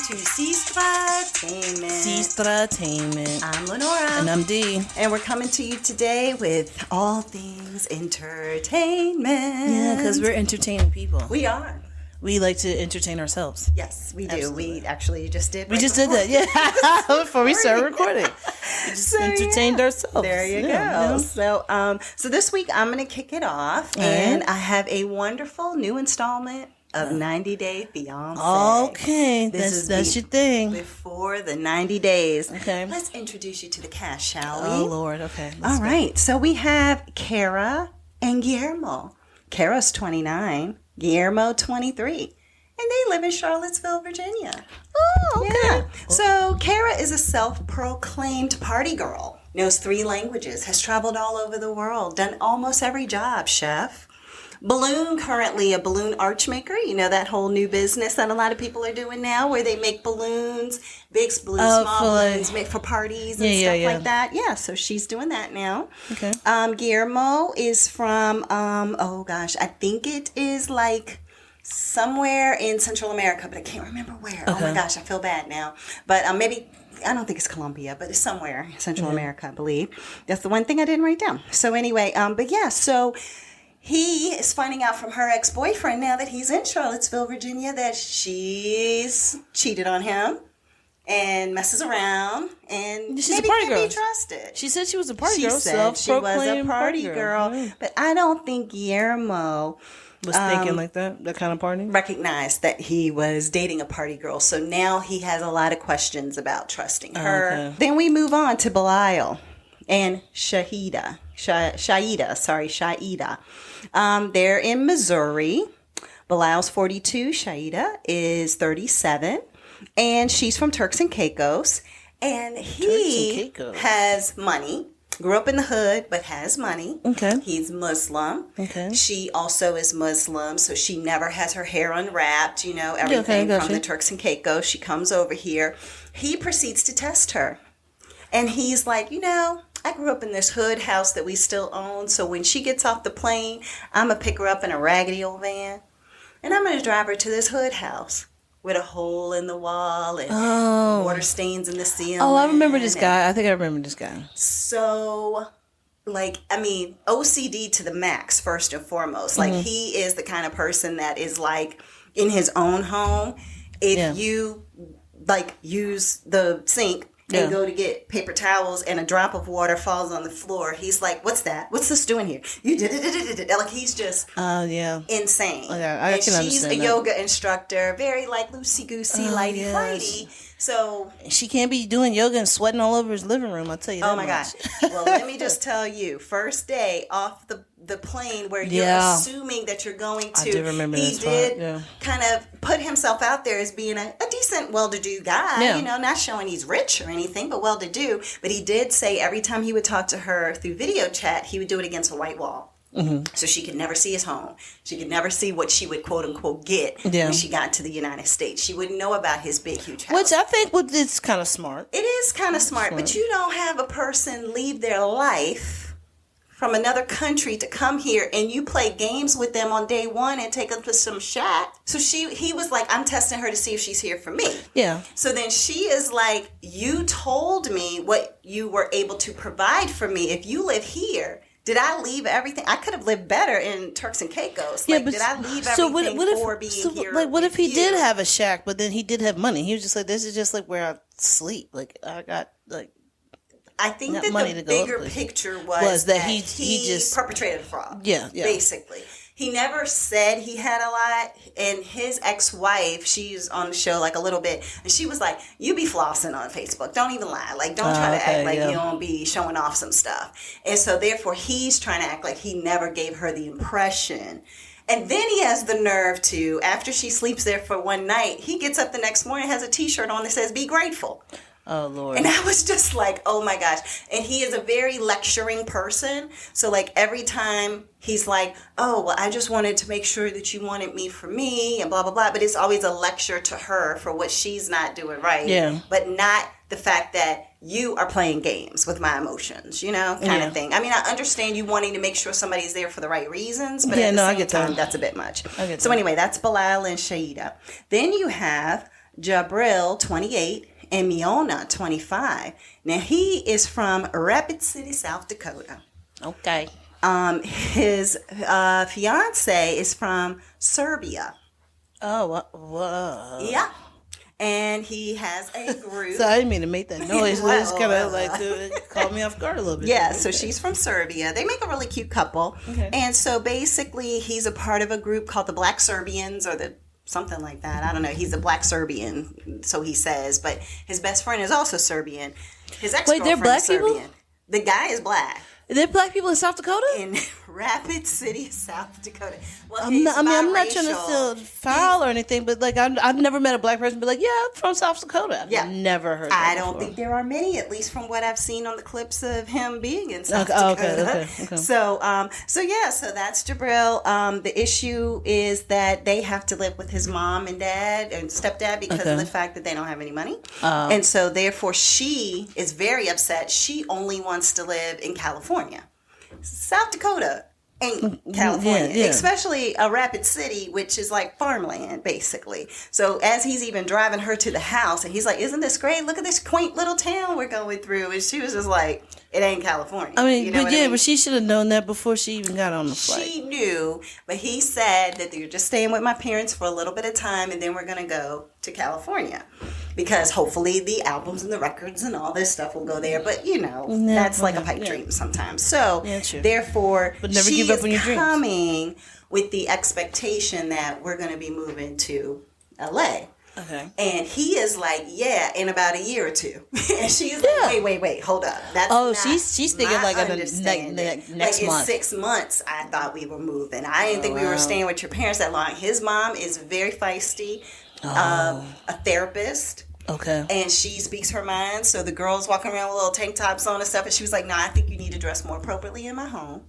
to Sestra-Tainment. Sestra-Tainment. I'm Lenora. And I'm Dee. And we're coming to you today with all things entertainment. Yeah, because we're entertaining people. We are. We like to entertain ourselves. Yes, we do. Absolutely. We actually just did. We just did that, yeah. Before we started recording. We just entertained ourselves. There you go. So this week I'm going to kick it off. And I have a wonderful new installment of 90 Day Fiancé. Okay, that's your thing. Before the 90 days. Okay. Let's introduce you to the cast, shall we? Oh, Lord. Okay. All right. So we have Kara and Guillermo. Kara's 29, Guillermo 23. And they live in Charlottesville, Virginia. Oh, okay. Yeah. So Kara is a self-proclaimed party girl. Knows 3 languages. Has traveled all over the world. Done almost every job, chef. Currently a balloon arch maker. You know that whole new business that a lot of people are doing now where they make balloons, big balloons, small balloons, made for parties and stuff like that. Yeah, so she's doing that now. Okay. Guillermo is from, I think it is like somewhere in Central America, but I can't remember where. Okay. Oh my gosh, I feel bad now. But maybe... I don't think it's Colombia, but it's somewhere in Central America, I believe. That's the one thing I didn't write down. So anyway, so he is finding out from her ex-boyfriend now that he's in Charlottesville, Virginia, that she's cheated on him and messes around and she's maybe a party can't girl. be trusted. She said she was a party girl. She said she was a party girl. Yeah. But I don't think Guillermo... was thinking like that kind of party? Recognized that he was dating a party girl. So now he has a lot of questions about trusting her. Okay. Then we move on to Belial and Shaida. They're in Missouri. Belial's 42. Shaida is 37. And she's from Turks and Caicos. And he has money. Grew up in the hood, but has money. Okay. He's Muslim. Okay. She also is Muslim, so she never has her hair unwrapped, everything from the Turks and Caicos. She comes over here. He proceeds to test her. And he's like, I grew up in this hood house that we still own, so when she gets off the plane, I'm going to pick her up in a raggedy old van, and I'm going to drive her to this hood house. With a hole in the wall and water stains in the ceiling. Oh, I remember this guy. I think I remember this guy. So, OCD to the max, first and foremost. He is the kind of person that is in his own home. If you, use the sink and go to get paper towels and a drop of water falls on the floor, he's like, what's that? What's this doing here? You did it. He's just insane. Yeah, I can understand she's a yoga instructor, very loosey-goosey, lighty-flighty. So she can't be doing yoga and sweating all over his living room, I'll tell you that. Oh my gosh. Well, let me just tell you, first day off the plane where you're assuming that you're going to. I do remember he did kind of put himself out there as being a decent, well-to-do guy, not showing he's rich or anything, but well-to-do. But he did say every time he would talk to her through video chat, he would do it against a white wall. Mm-hmm. So she could never see his home. She could never see what she would quote unquote get when she got to the United States. She wouldn't know about his big, huge house. Which I think it's kind of smart. It is kind of smart, but you don't have a person leave their life from another country to come here and you play games with them on day one and take them to some shack. So he was like, I'm testing her to see if she's here for me. Yeah. So then she is like, you told me what you were able to provide for me. If you live here, did I leave everything? I could have lived better in Turks and Caicos. Did I leave everything for being here? What if he did have a shack, but then he did have money? He was just like, this is just where I sleep. I got I think that the bigger picture was that he just perpetrated a fraud. Yeah. Basically. He never said he had a lot. And his ex-wife, she's on the show a little bit. And she was like, you be flossing on Facebook. Don't even lie. Don't try to act like you don't be showing off some stuff. And so therefore, he's trying to act like he never gave her the impression. And then he has the nerve to, after she sleeps there for one night, he gets up the next morning and has a T-shirt on that says, be grateful. Oh, Lord. And I was just like, oh, my gosh. And he is a very lecturing person. So, every time he's like, oh, well, I just wanted to make sure that you wanted me for me and blah, blah, blah. But it's always a lecture to her for what she's not doing right. Yeah. But not the fact that you are playing games with my emotions, kind of thing. I mean, I understand you wanting to make sure somebody's there for the right reasons. But at the same time, that's a bit much. So, anyway, that's Belial and Shaida. Then you have Jabril, 28, and Miona, 25. Now, he is from Rapid City, South Dakota. Okay. His fiance is from Serbia. Oh, whoa. Yeah. And he has a group. So I didn't mean to make that noise. Well, it's kind of like caught me off guard a little bit. Yeah, so she's from Serbia. They make a really cute couple. Okay. And so basically, he's a part of a group called the Black Serbians or the something like that. I don't know. He's a Black Serbian, so he says. But his best friend is also Serbian. His ex-girlfriend they're Black is Serbian. people? The guy is Black. Are there Black people in South Dakota? In Rapid City, South Dakota. Well, I'm not trying to feel foul or anything, but like I've never met a Black person be like, yeah, I'm from South Dakota. I've never heard that I don't think there are many, at least from what I've seen on the clips of him being in South Dakota. Okay. So that's Jabril. The issue is that they have to live with his mom and dad and stepdad because of the fact that they don't have any money. And so therefore she is very upset. She only wants to live in California. South Dakota ain't California, especially a Rapid City, which is like farmland, basically. So as he's even driving her to the house, and he's like, isn't this great? Look at this quaint little town we're going through. And she was just like, it ain't California. I mean, but she should have known that before she even got on the flight. She knew, but he said that you're just staying with my parents for a little bit of time, and then we're going to go to California. Because hopefully the albums and the records and all this stuff will go there. But, that's like a pipe dream sometimes. So, therefore, she is coming with the expectation that we're going to be moving to L.A. Okay. And he is like, yeah, in about a year or two. And she's like, wait, hold up. That's she's thinking like next month. In 6 months, I thought we were moving. I didn't think we were staying with your parents that long. His mom is very feisty, a therapist. Okay. And she speaks her mind. So the girls walking around with little tank tops on and stuff. And she was like, no, I think you need to dress more appropriately in my home.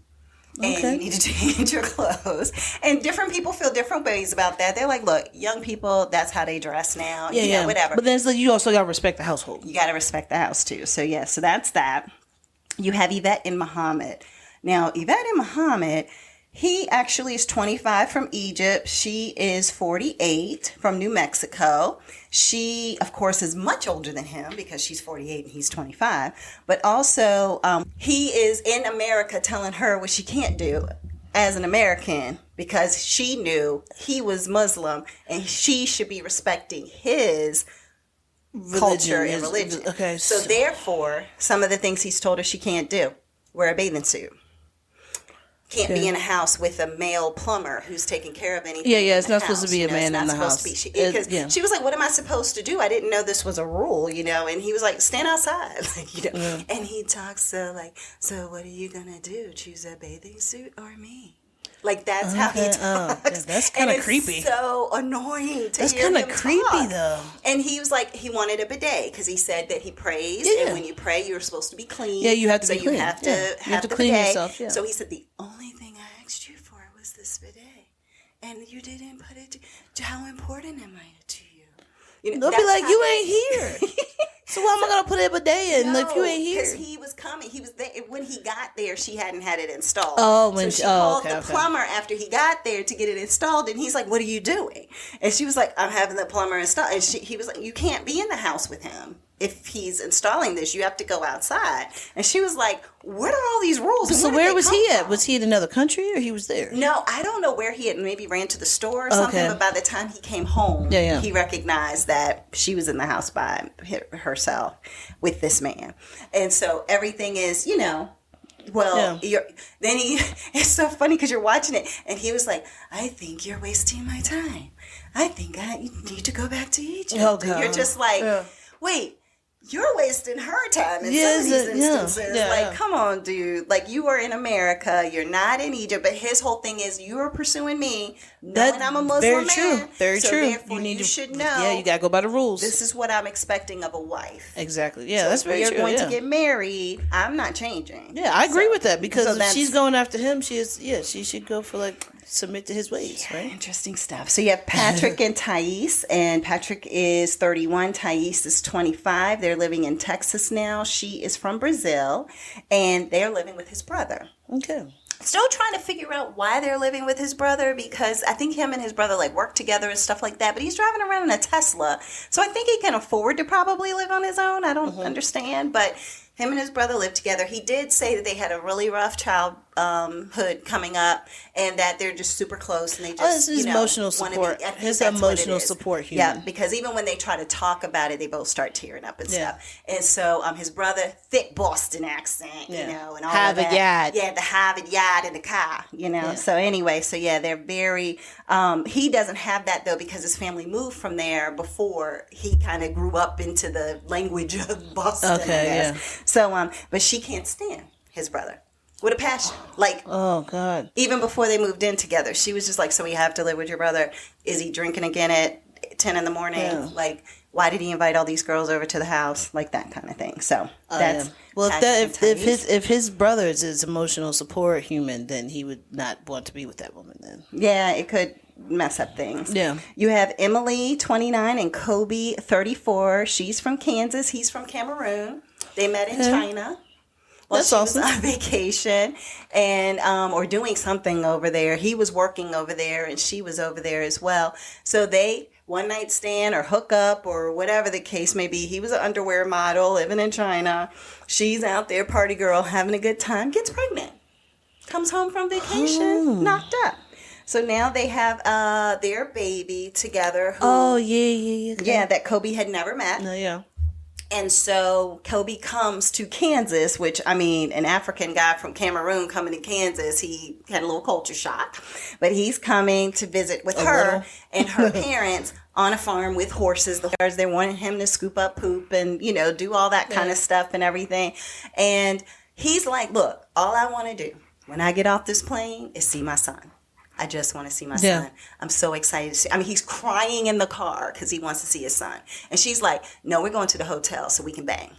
And you need to change your clothes. And different people feel different ways about that. They're like, look, young people, that's how they dress now. Yeah, whatever. But then you also got to respect the household. You got to respect the house, too. So, so that's that. You have Yvette and Muhammad. Now, Yvette and Muhammad, he actually is 25 from Egypt. She is 48 from New Mexico. She, of course, is much older than him because she's 48 and he's 25. But also, he is in America telling her what she can't do as an American because she knew he was Muslim and she should be respecting his culture and religion. Okay. So therefore, some of the things he's told her she can't do. Wear a bathing suit. Can't be in a house with a male plumber who's taking care of anything. Yeah, it's not supposed to be a man in the house. Because she was like, what am I supposed to do? I didn't know this was a rule, And he was like, stand outside. And he talks so what are you going to do? Choose a bathing suit or me? Like, that's how he talks. That's kind of creepy. It's so annoying to hear him talk. That's kind of creepy, though. And he was like, he wanted a bidet because he said that he prays. And when you pray, you're supposed to be clean. Yeah, you have to be clean. So you have to have the clean bidet. yourself. Yeah. So he said, the only thing I asked you for was this bidet. And you didn't put it to how important am I to you? They'll be like, you ain't here. So why am I going to put a bidet in if you ain't here? Because he was coming. He was there. When he got there, she hadn't had it installed. So she called the plumber after he got there to get it installed. And he's like, what are you doing? And she was like, I'm having the plumber install. And he was like, you can't be in the house with him. If he's installing this, you have to go outside. And she was like, what are all these rules? So where was he at? Was he in another country or he was there? No, I don't know where he had maybe ran to the store or something. But by the time he came home, he recognized that she was in the house by herself with this man. And so everything is, it's so funny because you're watching it. And he was like, I think you're wasting my time. I think I need to go back to Egypt. Oh, God. And you're just like, wait. You're wasting her time in some of these instances. Like, come on, dude. Like, you are in America. You're not in Egypt. But his whole thing is, you are pursuing me, knowing I'm a Muslim man. Very true. Therefore, you should know. Yeah, you got to go by the rules. This is what I'm expecting of a wife. Exactly. Yeah, that's very true. You're going to get married. I'm not changing. Yeah, I agree with that because if she's going after him, she should go for submit to his ways, right? Interesting stuff. So you have Patrick and Thais, and Patrick is 31, Thais is 25. They're living in Texas now. She is from Brazil, and they're living with his brother. Okay. Still trying to figure out why they're living with his brother, because I think him and his brother like work together and stuff like that, but he's driving around in a Tesla. So I think he can afford to probably live on his own. I don't understand, but him and his brother live together. He did say that they had a really rough childhood coming up, and that they're just super close, and they just his emotional support. His emotional support human. Yeah, because even when they try to talk about it, they both start tearing up and stuff. And so his brother, thick Boston accent, you know, and all Harvard of that. Yard. Yeah, the Harvard Yard in the car, you know. Yeah. So anyway, they're very. He doesn't have that though, because his family moved from there before he kind of grew up into the language of Boston. Okay, I guess. So, but she can't stand his brother with a passion. Like, oh God! Even before they moved in together, she was just like, "So we have to live with your brother? Is he drinking again at 10 in the morning? Yeah. Like, why did he invite all these girls over to the house? Like that kind of thing." So that's if his brother is his emotional support human, then he would not want to be with that woman. Then it could mess up things. Yeah. You have Emily, 29, and Kobe, 34. She's from Kansas. He's from Cameroon. They met in China. Well, she was on vacation and or doing something over there. He was working over there, and she was over there as well. So they one night stand or hook up or whatever the case may be. He was an underwear model living in China. She's out there, party girl, having a good time. Gets pregnant. Comes home from vacation, knocked up. So now they have their baby together. Yeah, that Kobe had never met. No, yeah. And so Kobe comes to Kansas, which, I mean, an African guy from Cameroon coming to Kansas, he had a little culture shock. But he's coming to visit with her and her parents on a farm with horses. They wanted him to scoop up poop and, you know, do all that kind of stuff and everything. And he's like, look, all I want to do when I get off this plane is see my son. I just want to see my son. I'm so excited to see. I mean, he's crying in the car because he wants to see his son. And she's like, no, we're going to the hotel so we can bang.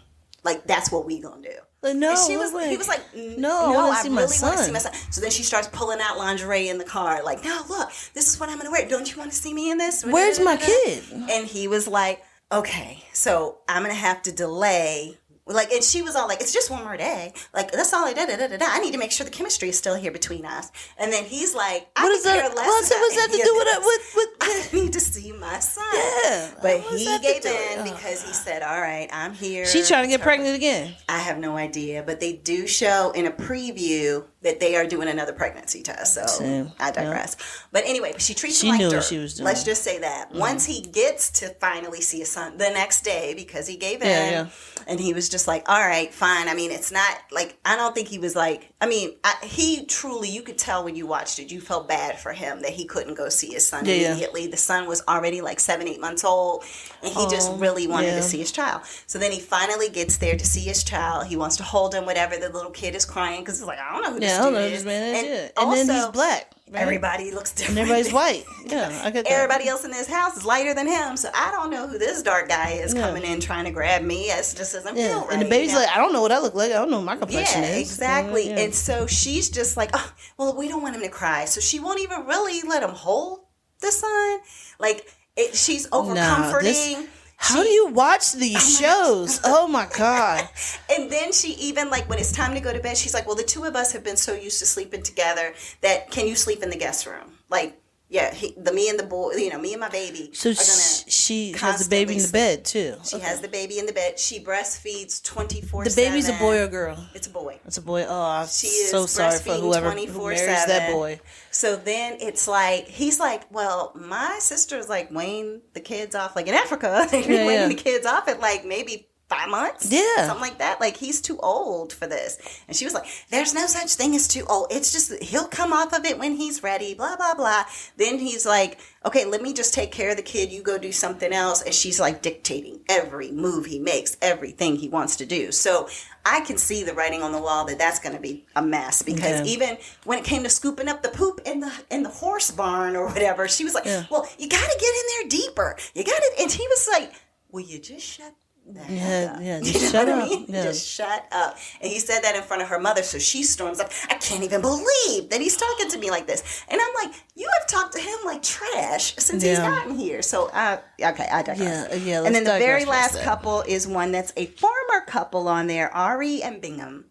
Like, that's what we going to do. No, and he was like, no, I really want to see my son. So then she starts pulling out lingerie in the car. Like, no, look, this is what I'm going to wear. Don't you want to see me in this? Where's my kid? And he was like, okay, so I'm going to have to delay. Like, and she was all like, it's just one more day. Like, that's all I did. I need to make sure the chemistry is still here between us. And then he's like, what's that to do with I need to see my son. Yeah. But he gave in because he said, all right, I'm here. She's trying to get pregnant again. I have no idea. But they do show in a preview that they are doing another pregnancy test. So I digress. Yeah. But anyway, she treats him like dirt. She was doing. Let's just say that. Once he gets to finally see his son the next day, because he gave in, and he was just like, all right, fine. I mean, it's not like, I don't think he was like, I mean, he truly, you could tell when you watched it, you felt bad for him that he couldn't go see his son immediately. The son was already like 7-8 months old, and he just really wanted to see his child. So then he finally gets there to see his child. He wants to hold him, whatever. The little kid is crying because he's like, I don't know who this dude is. And then he's black. Right? Everybody looks different. And everybody's white. Yeah, I get that. Everybody else in this house is lighter than him, so I don't know who this dark guy is coming in trying to grab me. It just doesn't feel right. And the baby's like, I don't know what I look like. I don't know what my complexion is. Yeah, exactly. And so she's just like, oh, well, we don't want him to cry. So she won't even really let him hold the son. Like, she's over comforting. How do you watch these shows? Oh my God. And then she even, like, when it's time to go to bed, she's like, well, the two of us have been so used to sleeping together that can you sleep in the guest room? Like, yeah, me and the boy, you know, me and my baby. So she has the baby in the bed too. She has the baby in the bed. She breastfeeds 24/7. The baby's a boy or girl? It's a boy. It's a boy. Oh, I'm so sorry for whoever marries that boy. So then it's like, he's like, well, my sister's like weighing the kids off, like in Africa, weighing the kids off at like maybe 5 months? Yeah. Something like that. Like, he's too old for this. And she was like, there's no such thing as too old. It's just, he'll come off of it when he's ready, blah, blah, blah. Then he's like, okay, let me just take care of the kid. You go do something else. And she's like dictating every move he makes, everything he wants to do. So I can see the writing on the wall that that's going to be a mess, because even when it came to scooping up the poop in the horse barn or whatever, she was like, well, you got to get in there deeper. You got to, and he was like, will you just shut just shut up. Just shut up. And he said that in front of her mother, so she storms up. I can't even believe that he's talking to me like this. And I'm like, you have talked to him like trash since he's gotten here. So I digress. And then the very last couple is one that's a former couple on there, Ari and Bingham.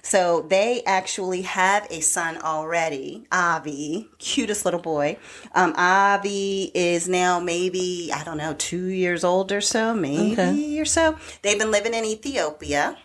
So they actually have a son already, Avi, cutest little boy. Avi is now maybe, I don't know, 2 years old or so, maybe or so. They've been living in Ethiopia.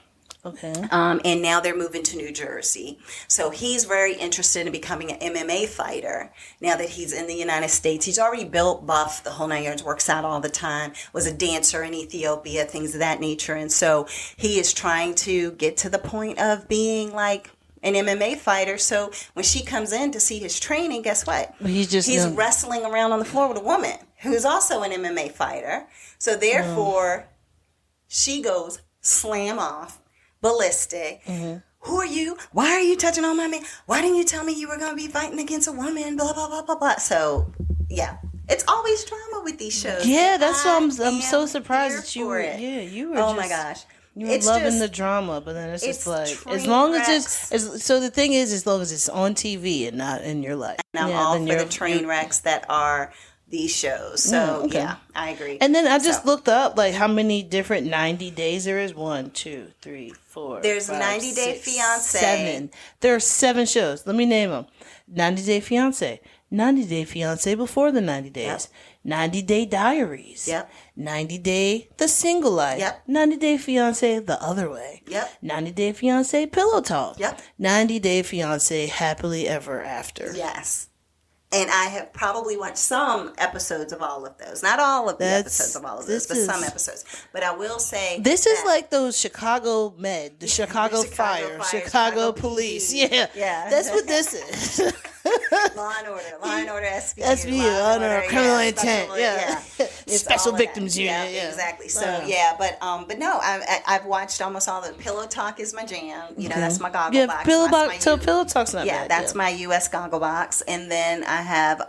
Okay. And now they're moving to New Jersey. So he's very interested in becoming an MMA fighter now that he's in the United States. He's already built, buff, the whole 9 yards, works out all the time, was a dancer in Ethiopia, things of that nature. And so he is trying to get to the point of being like an MMA fighter. So when she comes in to see his training, guess what? He's wrestling around on the floor with a woman who's also an MMA fighter. So therefore, she goes slam off. Ballistic. Mm-hmm. Who are you? Why are you touching on my man? Why didn't you tell me you were going to be fighting against a woman? Blah, blah, blah, blah, blah. So, yeah. It's always drama with these shows. Yeah, that's why I'm so surprised that you were. Yeah, you were. Oh, my gosh. You were loving the drama, but then it's just like, as long as so the thing is, as long as it's on TV and not in your life. And I'm all for the train wrecks that are these shows. So, yeah, I agree. And then I just looked up, like, how many different 90 days there is. 1, 2, 3, 4. There's 90 Day Fiancé. 7. There are 7 shows. Let me name them. 90 Day Fiancé. 90 Day Fiancé before the 90 days. Yep. 90 Day Diaries. Yep. 90 Day The Single Life. Yep. 90 Day Fiancé The Other Way. Yep. 90 Day Fiancé Pillow Talk. Yep. 90 Day Fiancé Happily Ever After. Yes. And I have probably watched some episodes of all of those. Not all of the episodes of all of those, but some episodes. But I will say this is like those Chicago Med, the Chicago Fire, Chicago Police. Yeah. That's what this is. Law and Order, SVU. SVU, Law and Order, Criminal Intent. Yeah. Special Victims Unit. Yeah, exactly. So, but no, I've watched almost all the Pillow Talk is my jam. You know, that's my goggle box. Pillow Talk's not bad. Yeah, that's my U.S. goggle box. And then I have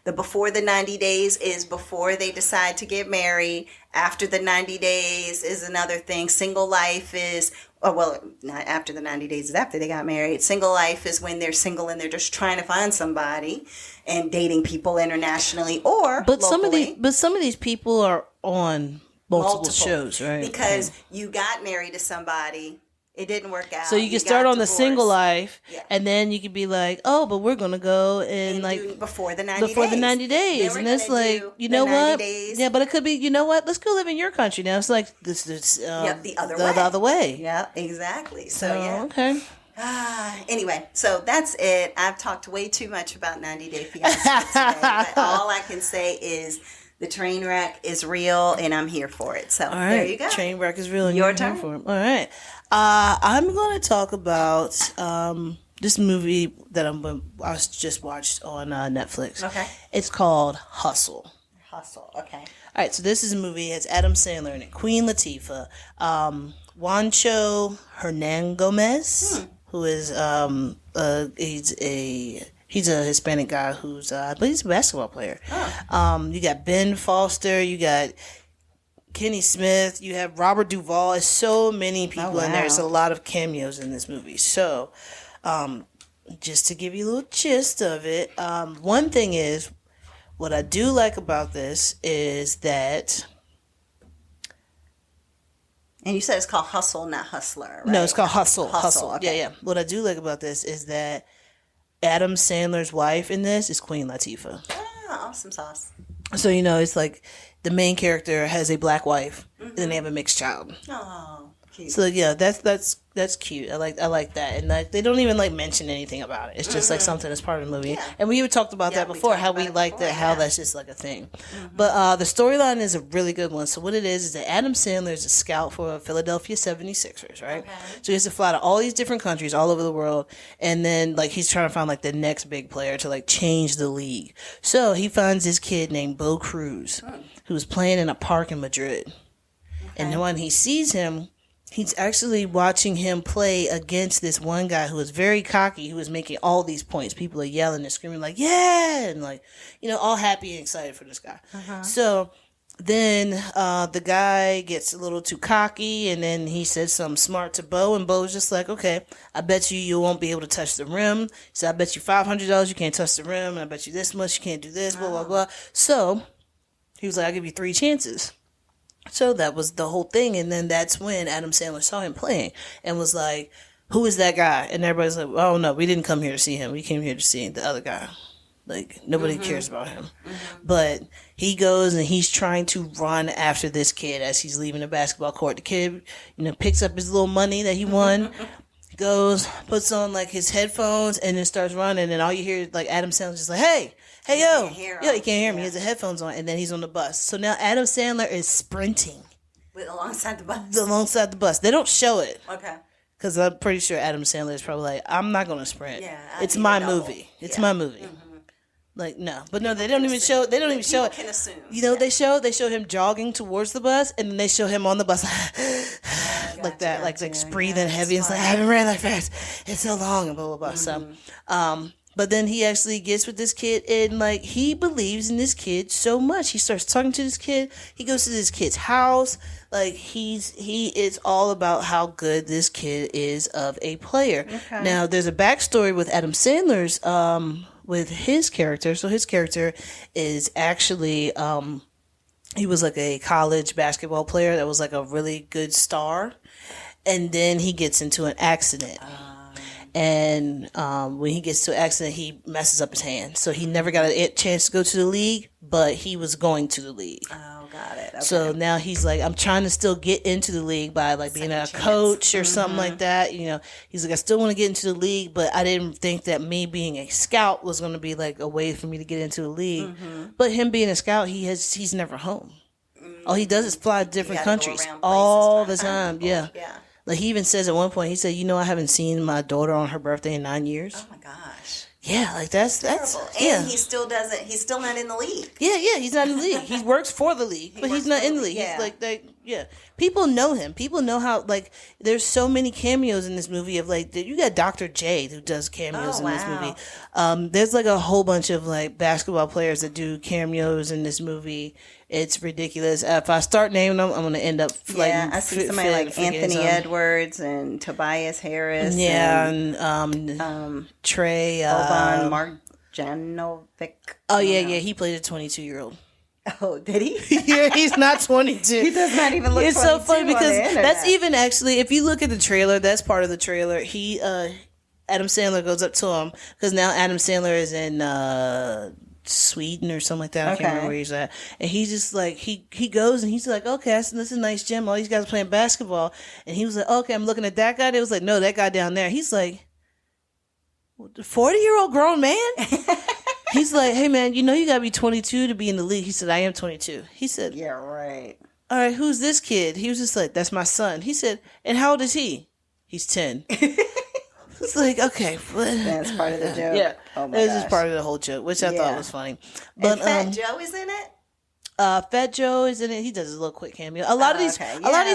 the Before the 90 Days is before they decide to get married. After the 90 days is another thing. Single Life is, not after the 90 days is after they got married. Single Life is when they're single and they're just trying to find somebody and dating people internationally or locally. Some of these people are on multiple shows, right? Because you got married to somebody. It didn't work out. So you can start on the Single Life, and then you could be like, "Oh, but we're gonna go and like before the 90 days, and it's like, you know what? Yeah, but it could be, you know what? Let's go live in your country now. It's like this the other way. Yeah, exactly. So yeah, okay. Anyway, so that's it. I've talked way too much about 90 Day Fiancé today, but all I can say is the train wreck is real, and I'm here for it. So there you go. Train wreck is real, and your you're turn. Here for it. All right. I'm going to talk about this movie that I just watched on Netflix. Okay. It's called Hustle. Okay. All right, so this is a movie. It's Adam Sandler in it, Queen Latifah, Juancho Hernan Gomez, who is he's a Hispanic guy who's I believe he's a basketball player. Oh. You got Ben Foster, you got Kenny Smith, you have Robert Duvall. There's so many people in there. There's a lot of cameos in this movie. So, just to give you a little gist of it, one thing is, what I do like about this is that... And you said it's called Hustle, not Hustler, right? No, it's called Hustle. Okay. Yeah. What I do like about this is that Adam Sandler's wife in this is Queen Latifah. Ah, awesome sauce. So, you know, it's like the main character has a black wife, and then they have a mixed child. Oh, cute. So yeah, that's cute. I like that, and they don't even like mention anything about it. It's just like something that's part of the movie. Yeah. And we talked about that before, how we like that, how that's just like a thing. But the storyline is a really good one. So what it is that Adam Sandler is a scout for Philadelphia 76ers, right? Okay. So he has to fly to all these different countries all over the world, and then like he's trying to find like the next big player to like change the league. So he finds this kid named Bo Cruz, who's playing in a park in Madrid. Okay. And when he sees him, he's actually watching him play against this one guy who is very cocky, who is making all these points. People are yelling and screaming like, yeah, and like, you know, all happy and excited for this guy. So then the guy gets a little too cocky, and then he says something smart to Bo, and Bo's just like, okay, I bet you won't be able to touch the rim. So I bet you $500 you can't touch the rim, and I bet you this much you can't do this, blah, blah, blah. So he was like, I'll give you 3 chances. So that was the whole thing. And then that's when Adam Sandler saw him playing and was like, who is that guy? And everybody's like, oh no, we didn't come here to see him. We came here to see the other guy. Like, nobody cares about him. But he goes and he's trying to run after this kid as he's leaving the basketball court. The kid, picks up his little money that he won, goes, puts on, like, his headphones, and then starts running. And all you hear is, like, Adam Sandler's just like, hey, yo. Yeah, he can't hear me. He has the headphones on, and then he's on the bus. So now Adam Sandler is sprinting. Alongside the bus? Alongside the bus. They don't show it. Okay. Because I'm pretty sure Adam Sandler is probably like, I'm not going to sprint. Yeah, it's my movie. It's my movie. Like, no. But no, they don't even show it. Can assume. They show him jogging towards the bus, and then they show him on the bus like that, like breathing heavy. It's like, I haven't ran that fast. It's so long, and blah, blah, blah. So, but then he actually gets with this kid, and, like, he believes in this kid so much. He starts talking to this kid. He goes to this kid's house. Like, he is all about how good this kid is of a player. Okay. Now, there's a backstory with Adam Sandler's, with his character. So his character is actually, he was like a college basketball player that was like a really good star. And then he gets into an accident. And when he gets to an accident, he messes up his hand. So he never got a chance to go to the league, but he was going to the league. Oh, got it. Okay. So now he's like, I'm trying to still get into the league by like being a coach or something like that. He's like, I still want to get into the league, but I didn't think that me being a scout was going to be like a way for me to get into the league. But him being a scout, he's never home. All he does is fly to different countries all the time. Yeah. Like, he even says at one point, he said, I haven't seen my daughter on her birthday in 9 years. Oh my gosh. Yeah, like that's terrible. And he still he's still not in the league. Yeah, he's not in the league. He works for the league, but he's not in the league. Yeah. He's people know him. People know how, like, there's so many cameos in this movie of, like, you got Dr. J who does cameos in this movie. There's, like, a whole bunch of, like, basketball players that do cameos in this movie. It's ridiculous. If I start naming them, I'm going to end up like I see somebody like Anthony Edwards and Tobias Harris. Yeah, and Trey Boban Marjanovic. Oh yeah, he played a 22-year-old. Oh, did he? Yeah, he's not 22. He does not even look 22. It's so funny because that's even actually, if you look at the trailer, that's part of the trailer. Adam Sandler goes up to him because now Adam Sandler is in Sweden or something like that. I can't remember where he's at. And he's just like, he goes and he's like, okay, this is a nice gym. All these guys are playing basketball. And he was like, okay, I'm looking at that guy. They was like, no, that guy down there. He's like, 40-year-old grown man? He's like, hey man, you gotta be 22 to be in the league. He said, I am 22. He said, yeah, right. All right, who's this kid? He was just like, that's my son. He said, and how old is he? He's 10. It's like, okay. That's part of the joke. Yeah. Oh my gosh. This is part of the whole joke, which I thought was funny. But Fat Joe is in it? Fat Joe is in it. He does a little quick cameo. A lot of these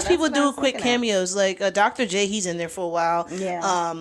people do quick cameos. Like Dr. J, he's in there for a while. Yeah.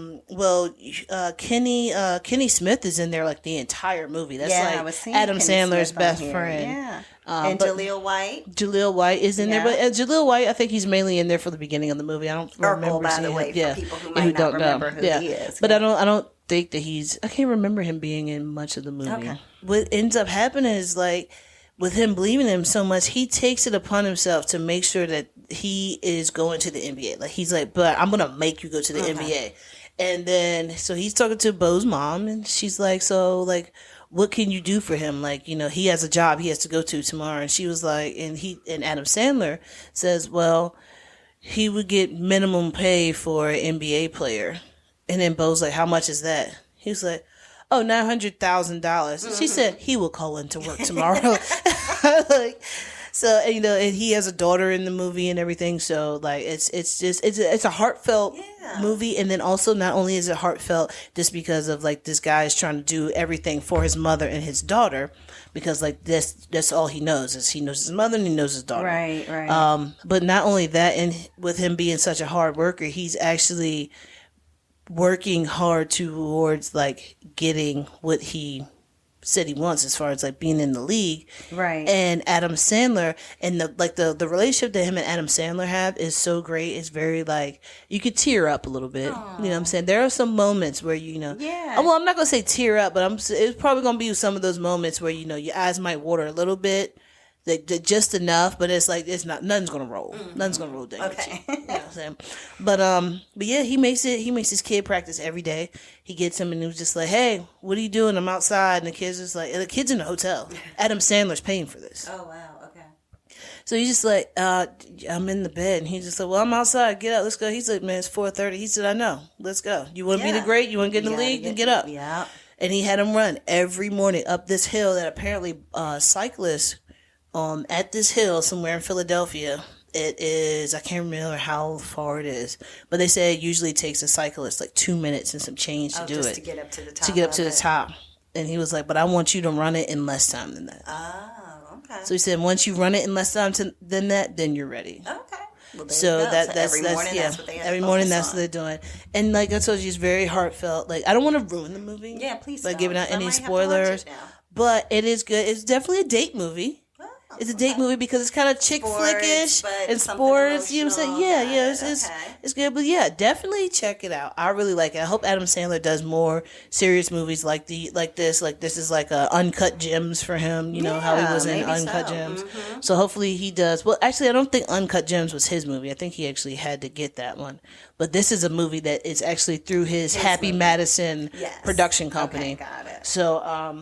Kenny Smith is in there like the entire movie. That's like Adam Sandler's best friend. Yeah. And Jaleel White. Jaleel White is in there, but Jaleel White, I think he's mainly in there for the beginning of the movie. I don't remember. By the way, for people who might not remember who he is. But I don't think that I can't remember him being in much of the movie. Okay. What ends up happening is, like, with him believing in him so much, he takes it upon himself to make sure that he is going to the NBA. Like, he's like, but I'm going to make you go to the NBA. And then, so he's talking to Bo's mom, and she's like, so, like, what can you do for him? Like, he has a job he has to go to tomorrow. And she was like, and Adam Sandler says, well, he would get minimum pay for an NBA player. And then Bo's like, how much is that? He was like, oh, $900,000. She said, he will call into work tomorrow. Like, so, and he has a daughter in the movie and everything. So, like, it's a heartfelt movie. And then also, not only is it heartfelt just because of, like, this guy is trying to do everything for his mother and his daughter, because, like, that's all he knows is he knows his mother and he knows his daughter. Right. But not only that, and with him being such a hard worker, he's actually working hard towards, like, getting what he said he wants as far as, like, being in the league. Right. And Adam Sandler, and the relationship that him and Adam Sandler have is so great. It's very, like, you could tear up a little bit. Aww. You know what I'm saying? There are some moments where, yeah. Well, I'm not going to say tear up, but it's probably going to be some of those moments where, your eyes might water a little bit. just enough, but it's like nothing's gonna roll. Nothing's gonna roll down. Okay. You know what I'm saying? But yeah, he makes his kid practice every day. He gets him and he was just like, hey, what are you doing? I'm outside, and the kid's just like, the kid's in the hotel. Adam Sandler's paying for this. Oh wow. So he's just like, I'm in the bed. And he's just like, well, I'm outside. Get up. Let's go. He's like, man, it's 4:30. He said, I know. Let's go. You want to be the great? You want to get in the league? Then get up. Yeah. And he had him run every morning up this hill that apparently cyclists at this hill somewhere in Philadelphia. It is, I can't remember how far it is, but they say it usually takes a cyclist like 2 minutes and some change to do it. To get up to the top. To get up to the top. And he was like, but I want you to run it in less time than that. Okay. So he said, once you run it in less time than that, then you're ready. Okay. Well, so that's every morning. That's what they every morning. That's what they're doing. And like I told you, it's very heartfelt. Like I don't want to ruin the movie. Yeah, please. By giving out any spoilers. But it is good. It's definitely a date movie. It's a date movie because it's kind of chick flickish and sports. You know what I'm saying? Yeah. It's good. But yeah, definitely check it out. I really like it. I hope Adam Sandler does more serious movies like this. Like this is like Uncut Gems for him. You know how he was in Uncut Gems. Mm-hmm. So hopefully he does. Well, actually, I don't think Uncut Gems was his movie. I think he actually had to get that one. But this is a movie that is actually through his Happy movie. Madison production company. Okay, got it. So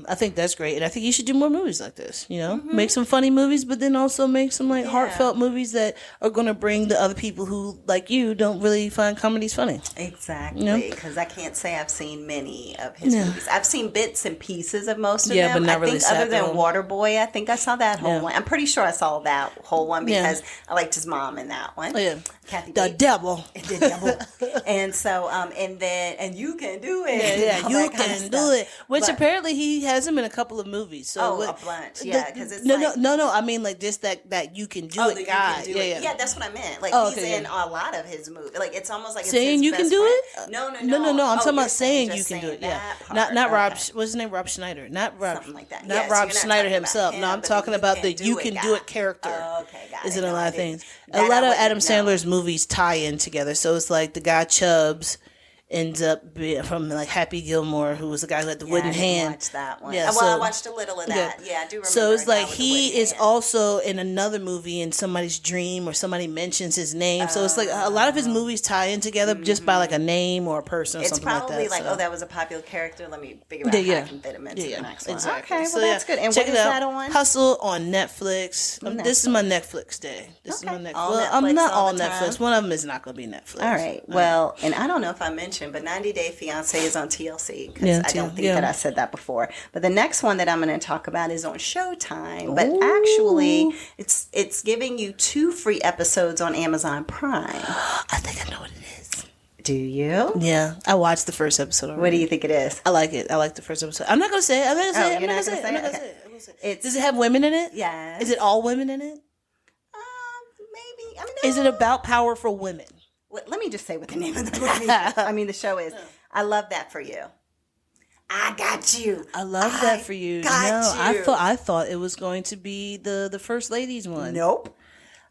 I think that's great. And I think you should do more movies like this, you know? Make some funny movies, but then also make some like heartfelt movies that are going to bring the other people who, like you, don't really find comedies funny. Exactly. Because I can't say I've seen many of his movies. I've seen bits and pieces of most of them. But not really. I think other than Waterboy, I think I saw that whole one. I'm pretty sure I saw that whole one because I liked his mom in that one. Oh, yeah. Kathy the Bates. devil. The devil. And so, and you can do it. Yeah, you can do it. Which apparently he has him in a couple of movies. So a bunch. Yeah, because it's no. I mean, like this that you can do it guy. Yeah, that's what I meant. Like he's in a lot of his movies. Like it's almost like saying it's you can do it. No. I'm talking about saying you can do it. Yeah, not Rob. What's his name? Rob Schneider. Not Rob. Something like that. Not Rob Schneider himself. No, I'm talking about the you can do it character. Okay, got it. Is in a lot of things. A lot of Adam Sandler's movies tie in together. So it's like the guy Chubbs ends up being from like Happy Gilmore, who was the guy who had the wooden hand. Watch that one. Yeah, I watched a little of that. Yeah, I do remember. So it's like he is also in another movie in somebody's dream, or somebody mentions his name. So it's like a lot of his movies tie in together just by like a name or a person or something like that. It's probably like, that was a popular character. Let me figure out how I can fit him into the next one. Exactly. Okay, well that's good. And check what is that on? Hustle on Netflix. This is my Netflix day. This is my Netflix. Well, I'm not all Netflix. One of them is not going to be Netflix. All right. Well, and I don't know if I mentioned, but 90 Day Fiancé is on TLC because I don't think that I said that before. But the next one that I'm going to talk about is on Showtime. But actually, it's giving you 2 free episodes on Amazon Prime. I think I know what it is. Do you? Yeah, I watched the first episode already. What do you think it is? I like it. I like the first episode. I'm not going to say it. I'm not going to say it. Does it have women in it? Yes. Is it all women in it? Maybe. Is it about powerful women? Let me just say what the name of the movie the show is. I Love That For You. I got you. I love that for you. I thought it was going to be the First Lady's one. Nope.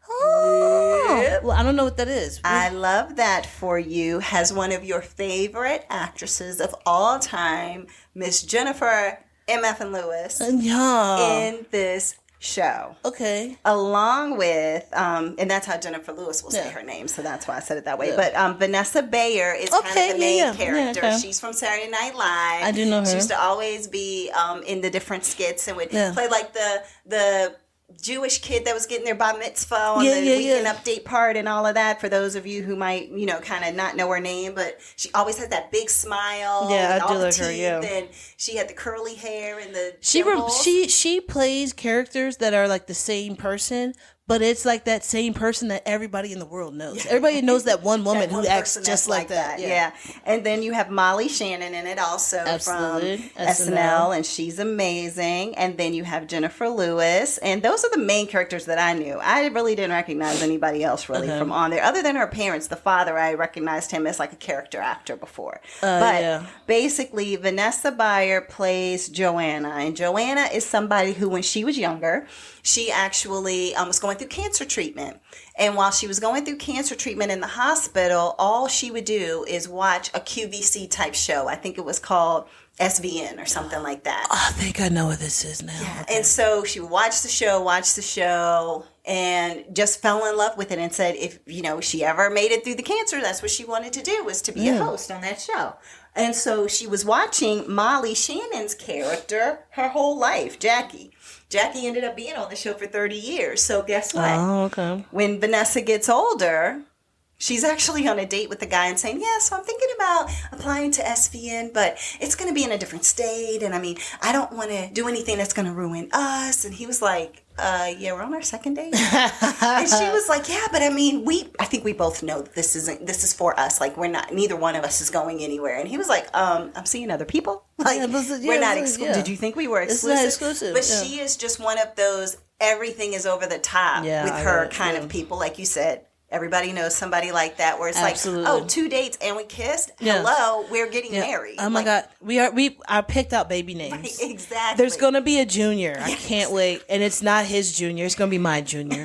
Oh. Well, I don't know what that is. I Love That For You has one of your favorite actresses of all time, Miss Jennifer M.F. Lewis, in this show. Okay. Along with, and that's how Jennifer Lewis will say her name, so that's why I said it that way. Yeah. But Vanessa Bayer is kind of the main character. Yeah, okay. She's from Saturday Night Live. I do know her. She used to always be in the different skits and would play like the Jewish kid that was getting their bar mitzvah on the weekend update part and all of that. For those of you who might, kind of not know her name, but she always had that big smile. Yeah, and I do like her. Yeah, and she had the curly hair and the she plays characters that are like the same person. But it's like that same person that everybody in the world knows. Everybody knows that one woman who acts just like that. Yeah. And then you have Molly Shannon in it also from SNL, and she's amazing. And then you have Jennifer Lewis. And those are the main characters that I knew. I really didn't recognize anybody else really from on there. Other than her parents, the father, I recognized him as like a character actor before. Basically, Vanessa Bayer plays Joanna. And Joanna is somebody who, when she was younger, she actually was going going through cancer treatment. And while she was going through cancer treatment in the hospital, all she would do is watch a QVC type show. I think it was called SVN or something like that. I think I know what this is now. Yeah. Okay. And so she would watch the show, and just fell in love with it and said if, she ever made it through the cancer, that's what she wanted to do, was to be a host on that show. And so she was watching Molly Shannon's character her whole life, Jackie. Jackie ended up being on the show for 30 years. So guess what? Oh, okay. When Vanessa gets older, she's actually on a date with the guy and saying, so I'm thinking about applying to SVN, but it's going to be in a different state. And I don't want to do anything that's going to ruin us. And he was like, we're on our second date. And she was like, but I think we both know this is for us. Like, neither one of us is going anywhere. And he was like, I'm seeing other people. Like, we're not exclusive. Did you think we were exclusive? It's not exclusive. But she is just one of those, everything is over the top with her kind of people. Like you said, everybody knows somebody like that, where it's like, 2 dates and we kissed. Yeah. Hello, we're getting married. Oh my God, I picked out baby names. Right, exactly. There's gonna be a junior. I can't wait, and it's not his junior. It's gonna be my junior.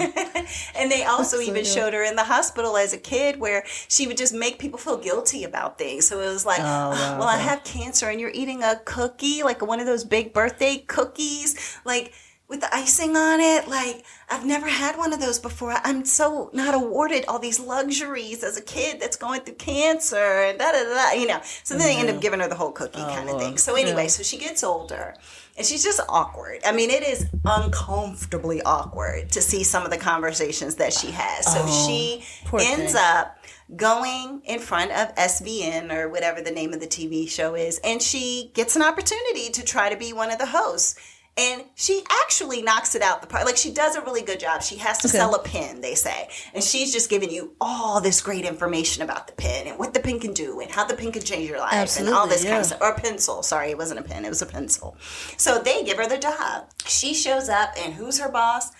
And they also even showed her in the hospital as a kid, where she would just make people feel guilty about things. So it was like, I have cancer, and you're eating a cookie, like one of those big birthday cookies, like, with the icing on it. Like, I've never had one of those before. I'm so not awarded all these luxuries as a kid that's going through cancer and da-da-da, So then they end up giving her the whole cookie kind of thing. So anyway, so she gets older and she's just awkward. It is uncomfortably awkward to see some of the conversations that she has. So she ends up going in front of SVN or whatever the name of the TV show is, and she gets an opportunity to try to be one of the hosts. And she actually knocks it out the park. Like, she does a really good job. She has to sell a pen, they say. And she's just giving you all this great information about the pen and what the pen can do and how the pen can change your life and all this kind of stuff. Or a pencil. Sorry, it wasn't a pen. It was a pencil. So they give her the job. She shows up, and who's her boss?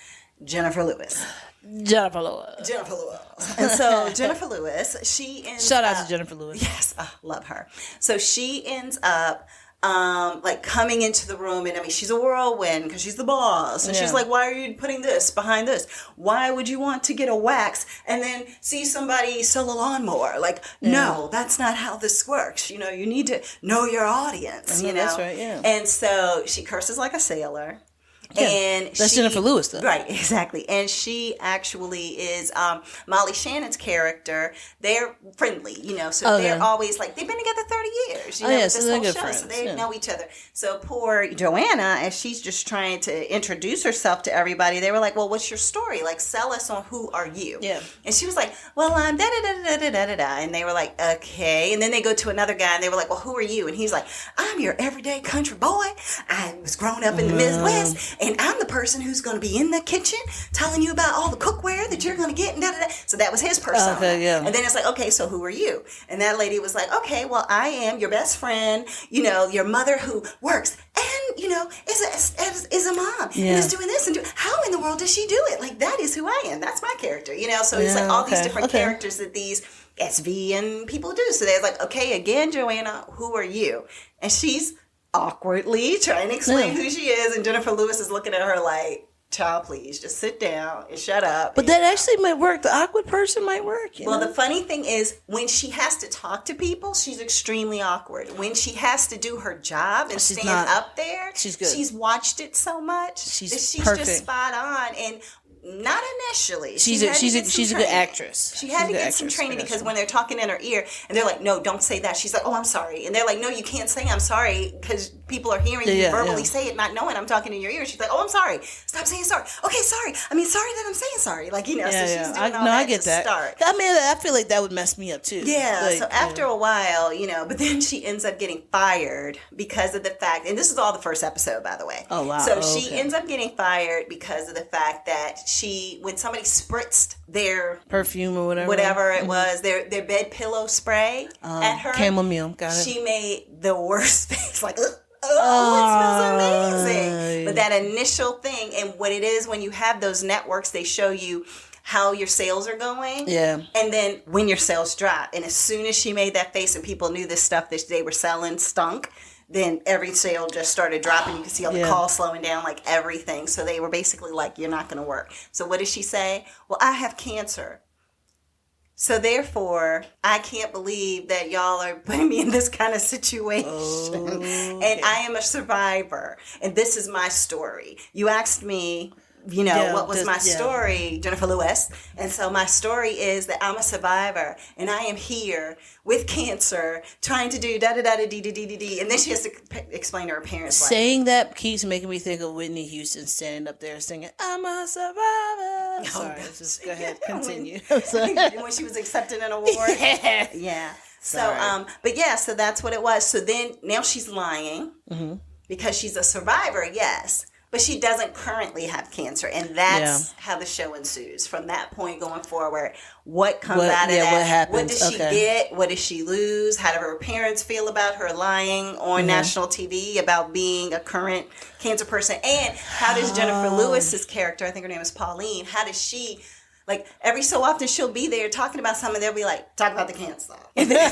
Jennifer Lewis. And so Jennifer Lewis, she ends Shout out to Jennifer Lewis. Yes, love her. So she ends up coming into the room, and she's a whirlwind because she's the boss, and she's like, why are you putting this behind this? Why would you want to get a wax and then see somebody sell a lawnmower? Like, no, that's not how this works. You need to know your audience. That's right. Yeah. And so she curses like a sailor. Yeah, and that's Jennifer Lewis, though. Right, exactly. And she actually is Molly Shannon's character. They're friendly, so they're always like, they've been together 30 years, with this whole show. Friends. So they know each other. So poor Joanna, as she's just trying to introduce herself to everybody, they were like, well, what's your story? Like, sell us on who are you? Yeah. And she was like, well, I'm da-da-da-da-da-da-da. And they were like, okay. And then they go to another guy, and they were like, well, who are you? And he's like, I'm your everyday country boy. I was grown up in the Midwest. And I'm the person who's going to be in the kitchen telling you about all the cookware that you're going to get. And da-da-da. So that was his persona. Okay, yeah. And then it's like, okay, so who are you? And that lady was like, okay, well, I am your best friend, your mother who works and, is a mom. And is doing this. How in the world does she do it? Like, that is who I am. That's my character, So it's like all these different characters that these SV and people do. So they're like, okay, again, Joanna, who are you? And she's awkwardly trying to explain who she is, and Jennifer Lewis is looking at her like, child, please just sit down and shut up. But that actually might work. The awkward person might work. Well, the funny thing is, when she has to talk to people, she's extremely awkward. When she has to do her job and stand up there, she's good. She's watched it so much that she's just spot on. And not initially. She's a good actress. She had to get some training because when they're talking in her ear and they're like, no, don't say that. She's like, oh, I'm sorry. And they're like, no, you can't say I'm sorry because people are hearing you verbally say it, not knowing I'm talking in your ear. She's like, oh, I'm sorry. Stop saying sorry. Okay, sorry. Sorry that I'm saying sorry. Like, so she's doing all that I get that. Start. I feel like that would mess me up too. Yeah. Like, so after a while, but then she ends up getting fired because of the fact, and this is all the first episode, by the way. Oh, wow. So she ends up getting fired because of the fact that when somebody spritzed their perfume or whatever it was, their bed pillow spray at her, chamomile, got it. She made the worst face, like, it smells amazing. But that initial thing, and what it is when you have those networks, they show you how your sales are going. Yeah. And then when your sales drop, and as soon as she made that face and people knew this stuff that they were selling stunk, then every sale just started dropping. You could see all the calls slowing down, like everything. So they were basically like, you're not going to work. So what did she say? Well, I have cancer. So therefore, I can't believe that y'all are putting me in this kind of situation. And I am a survivor. And this is my story. You asked me, what was my story, Jennifer Lewis. And so my story is that I'm a survivor and I am here with cancer trying to do da-da-da-da-dee-dee-dee-dee. And then she has to explain to her parents. Saying that keeps making me think of Whitney Houston standing up there singing, I'm a survivor. Sorry, just go ahead, continue. When she was accepting an award. Yeah. So, so that's what it was. So then now she's lying because she's a survivor, yes. But she doesn't currently have cancer, and that's how the show ensues. From that point going forward, what comes out of that? What happens? What does she get? What does she lose? How do her parents feel about her lying on national TV about being a current cancer person? And how does Jennifer Lewis's character, I think her name is Pauline, how does she... Like, every so often she'll be there talking about something, they'll be like, talk about the cancer. And then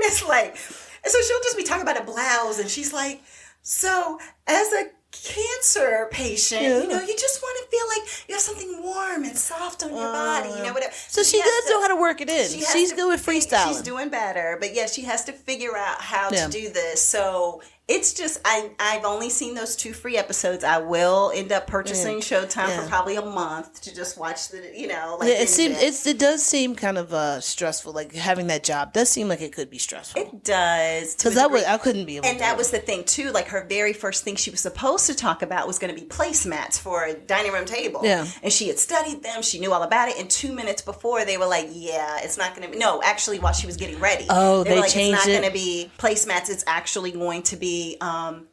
it's like, and so she'll just be talking about a blouse, and she's like, so as a cancer patient, you just want to feel like you have something warm and soft on your body, whatever. So she does know how to work it in. She's good with freestyling. She's doing better, but she has to figure out how to do this. So it's just, I've only seen those 2 free episodes. I will end up purchasing Showtime for probably a month to just watch it does seem kind of stressful. Like having that job does seem like it could be stressful. It does. Because I couldn't be able to. And that was the thing too. Like her very first thing she was supposed to talk about was going to be placemats for a dining room table. Yeah. And she had studied them. She knew all about it. And 2 minutes before they were like, it's not going to be. No, actually while she was getting ready. They were like, changed it's not going to be placemats. It's actually going to be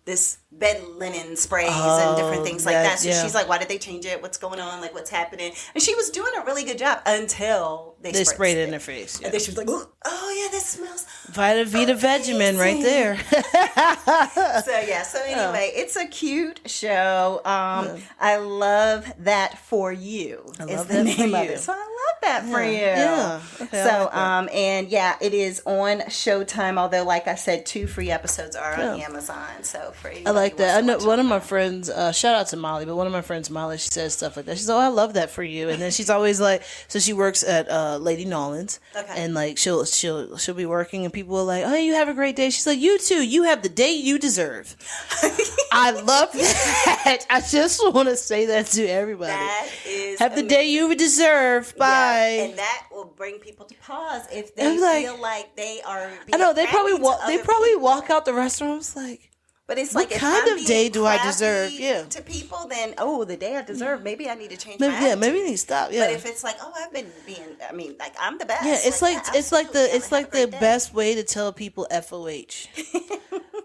this bed linen sprays and different things like that. So she's like, why did they change it? What's going on? Like, what's happening? And she was doing a really good job until they sprayed it in her face. And then she was like, oh, that smells. Vita Vegemin right there. So anyway, it's a cute show. I love that for you. I love that for you. So I love that for you. Yeah. Okay, so, it is on Showtime, although, like I said, 2 free episodes are on Amazon. So for I like that. I know one of my friends, shout out to Molly, but one of my friends, Molly, she says stuff like that. She's I love that for you. And then she's always like, so she works at Lady Nolan's. Okay. And like she'll be working and people are like, oh, you have a great day. She's like, you too. You have the day you deserve. I love that. I just want to say that to everybody. That is have the day you deserve. Bye. Yeah, and that will bring people to pause if they feel like they are. I know they probably walk out the restaurant. It's like. But it's what like, kind of day do I deserve? Yeah. To people, then the day I deserve. Maybe I need to change my attitude. Yeah, maybe I need to stop. Yeah. But if it's like, I've been being, I'm the best. Yeah, it's like the best way to tell people FOH.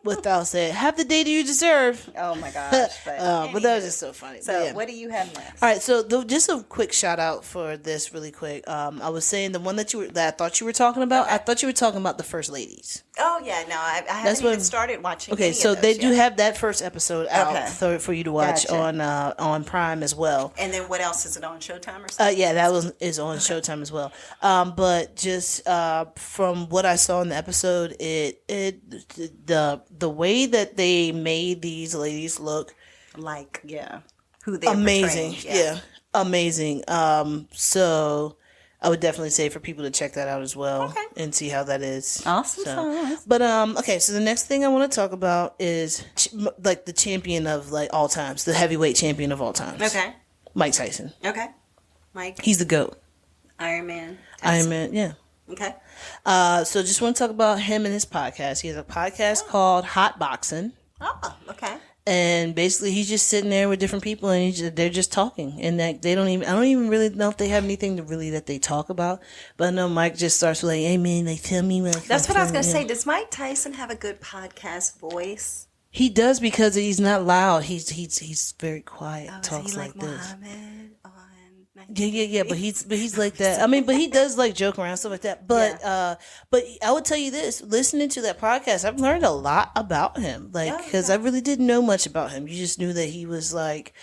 Without saying, have the day that you deserve. Oh my gosh. But that was just so funny. So what do you have next? All right, so just a quick shout out for this really quick. I was saying the one that I thought you were talking about. Okay. I thought you were talking about the First Ladies. Oh yeah, no, I haven't even started watching. Okay, so they do have that first episode out for you to watch on Prime as well. And then what else is it on Showtime or something? Yeah, that is on Showtime as well. But just from what I saw in the episode, the way that they made these ladies look like who they amazing, amazing. So I would definitely say for people to check that out as well and see how that is. Awesome. But so the next thing I want to talk about is like the champion of like all times, the heavyweight champion of all times. Okay. Mike Tyson. Okay. Mike. He's the GOAT. Iron Man. Iron Man. Yeah. Okay. So just want to talk about him and his podcast. He has a podcast called Hotboxing. Oh, okay. And basically, he's just sitting there with different people, and they're just talking. And I don't even really know if they have anything that they talk about. But I know Mike just starts with like, "Hey man, like tell me." That's what I was gonna say. Does Mike Tyson have a good podcast voice? He does because he's not loud. He's very quiet. Talks like this. Muhammad on Yeah. But he's like that. I mean, but he does like joke around stuff like that. But but I would tell you this: listening to that podcast, I've learned a lot about him. Like because I really didn't know much about him. You just knew that he was like,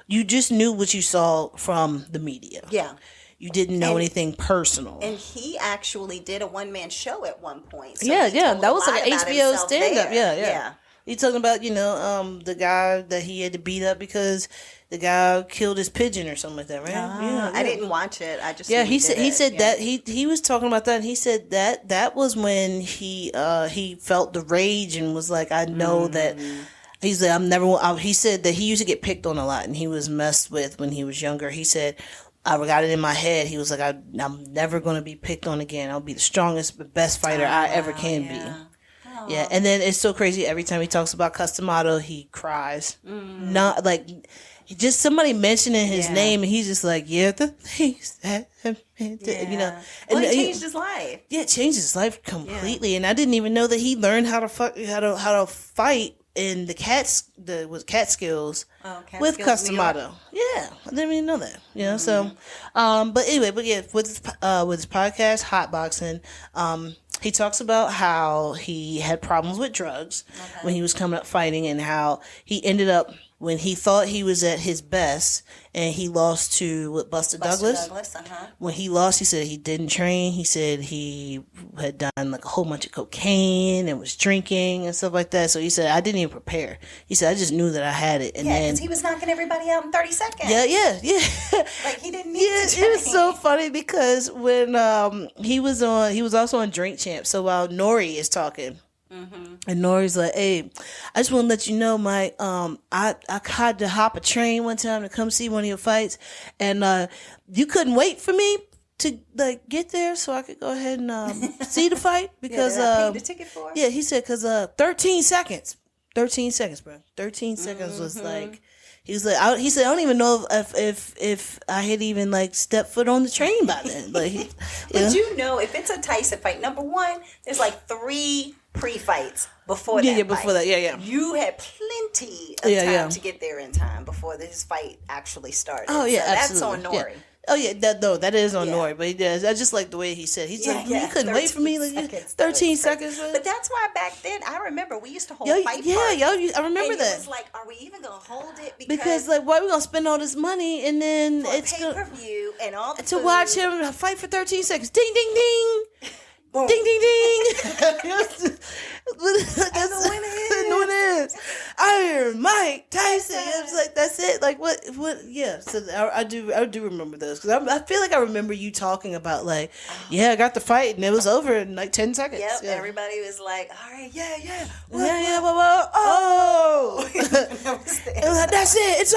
you just knew what you saw from the media. Yeah. you didn't know anything personal. And he actually did a one-man show at one point. So that was like an HBO stand-up. Yeah. He's talking about, the guy that he had to beat up because the guy killed his pigeon or something like that, right? I didn't watch it. I just he said that he was talking about that. And he said that was when he felt the rage and was like, I know that. He's like, he said that he used to get picked on a lot and he was messed with when he was younger. He said, I got it in my head. He was like, I'm never going to be picked on again. I'll be the strongest, best fighter I ever can be. Yeah, and then it's so crazy. Every time he talks about Customato, he cries. Not like just somebody mentioning his name, and he's just like, the things that have been, Well, it changed his life. Yeah, it changed his life completely. And I didn't even know that he learned how to fight in the Catskills with Customato. Yeah, I didn't even know that. So, but anyway, with his podcast, Hotboxing, he talks about how he had problems with drugs when he was coming up fighting, and how he ended up when he thought he was at his best, and he lost to Buster Douglas. When he lost, he said he didn't train. He said he had done like a whole bunch of cocaine and was drinking and stuff like that. So he said, I didn't even prepare. He said, I just knew that I had it. And because he was knocking everybody out in 30 seconds. Yeah. Like he didn't need to train. It was so funny because when he was also on Drink Champ. So while Nori is talking, and Nori's like, hey, I just want to let you know, Mike, I had to hop a train one time to come see one of your fights, and you couldn't wait for me to like get there so I could go ahead and see the fight because I paid the ticket for. Yeah, he said because 13 seconds, bro. 13 seconds was like. He was like, he said, I don't even know if I had even like stepped foot on the train by then. Like, if it's a Tyson fight, number one, there's like 3 pre-fights before that. Before that, You had plenty of time to get there in time before this fight actually started. Oh yeah, so absolutely. That's on Nori. Yeah. Oh yeah, that is on Nori, but he does. I just like the way he said. He's like, you couldn't wait for me, like 13 seconds. But that's why back then I remember we used to hold fight parties. I remember that. It was like, are we even gonna hold it? Because like, why are we gonna spend all this money and then it's pay-per-view and all the to watch him fight for 13 seconds? Ding ding ding. Boom. Ding ding ding. That's the winner is Iron Mike Tyson. I was like, that's it. Like what? Yeah. So I do remember those because I feel like I remember you talking about like, I got the fight and it was over in like 10 seconds. Yep. Yeah. Everybody was like, all right, yeah. Oh. That's it. It's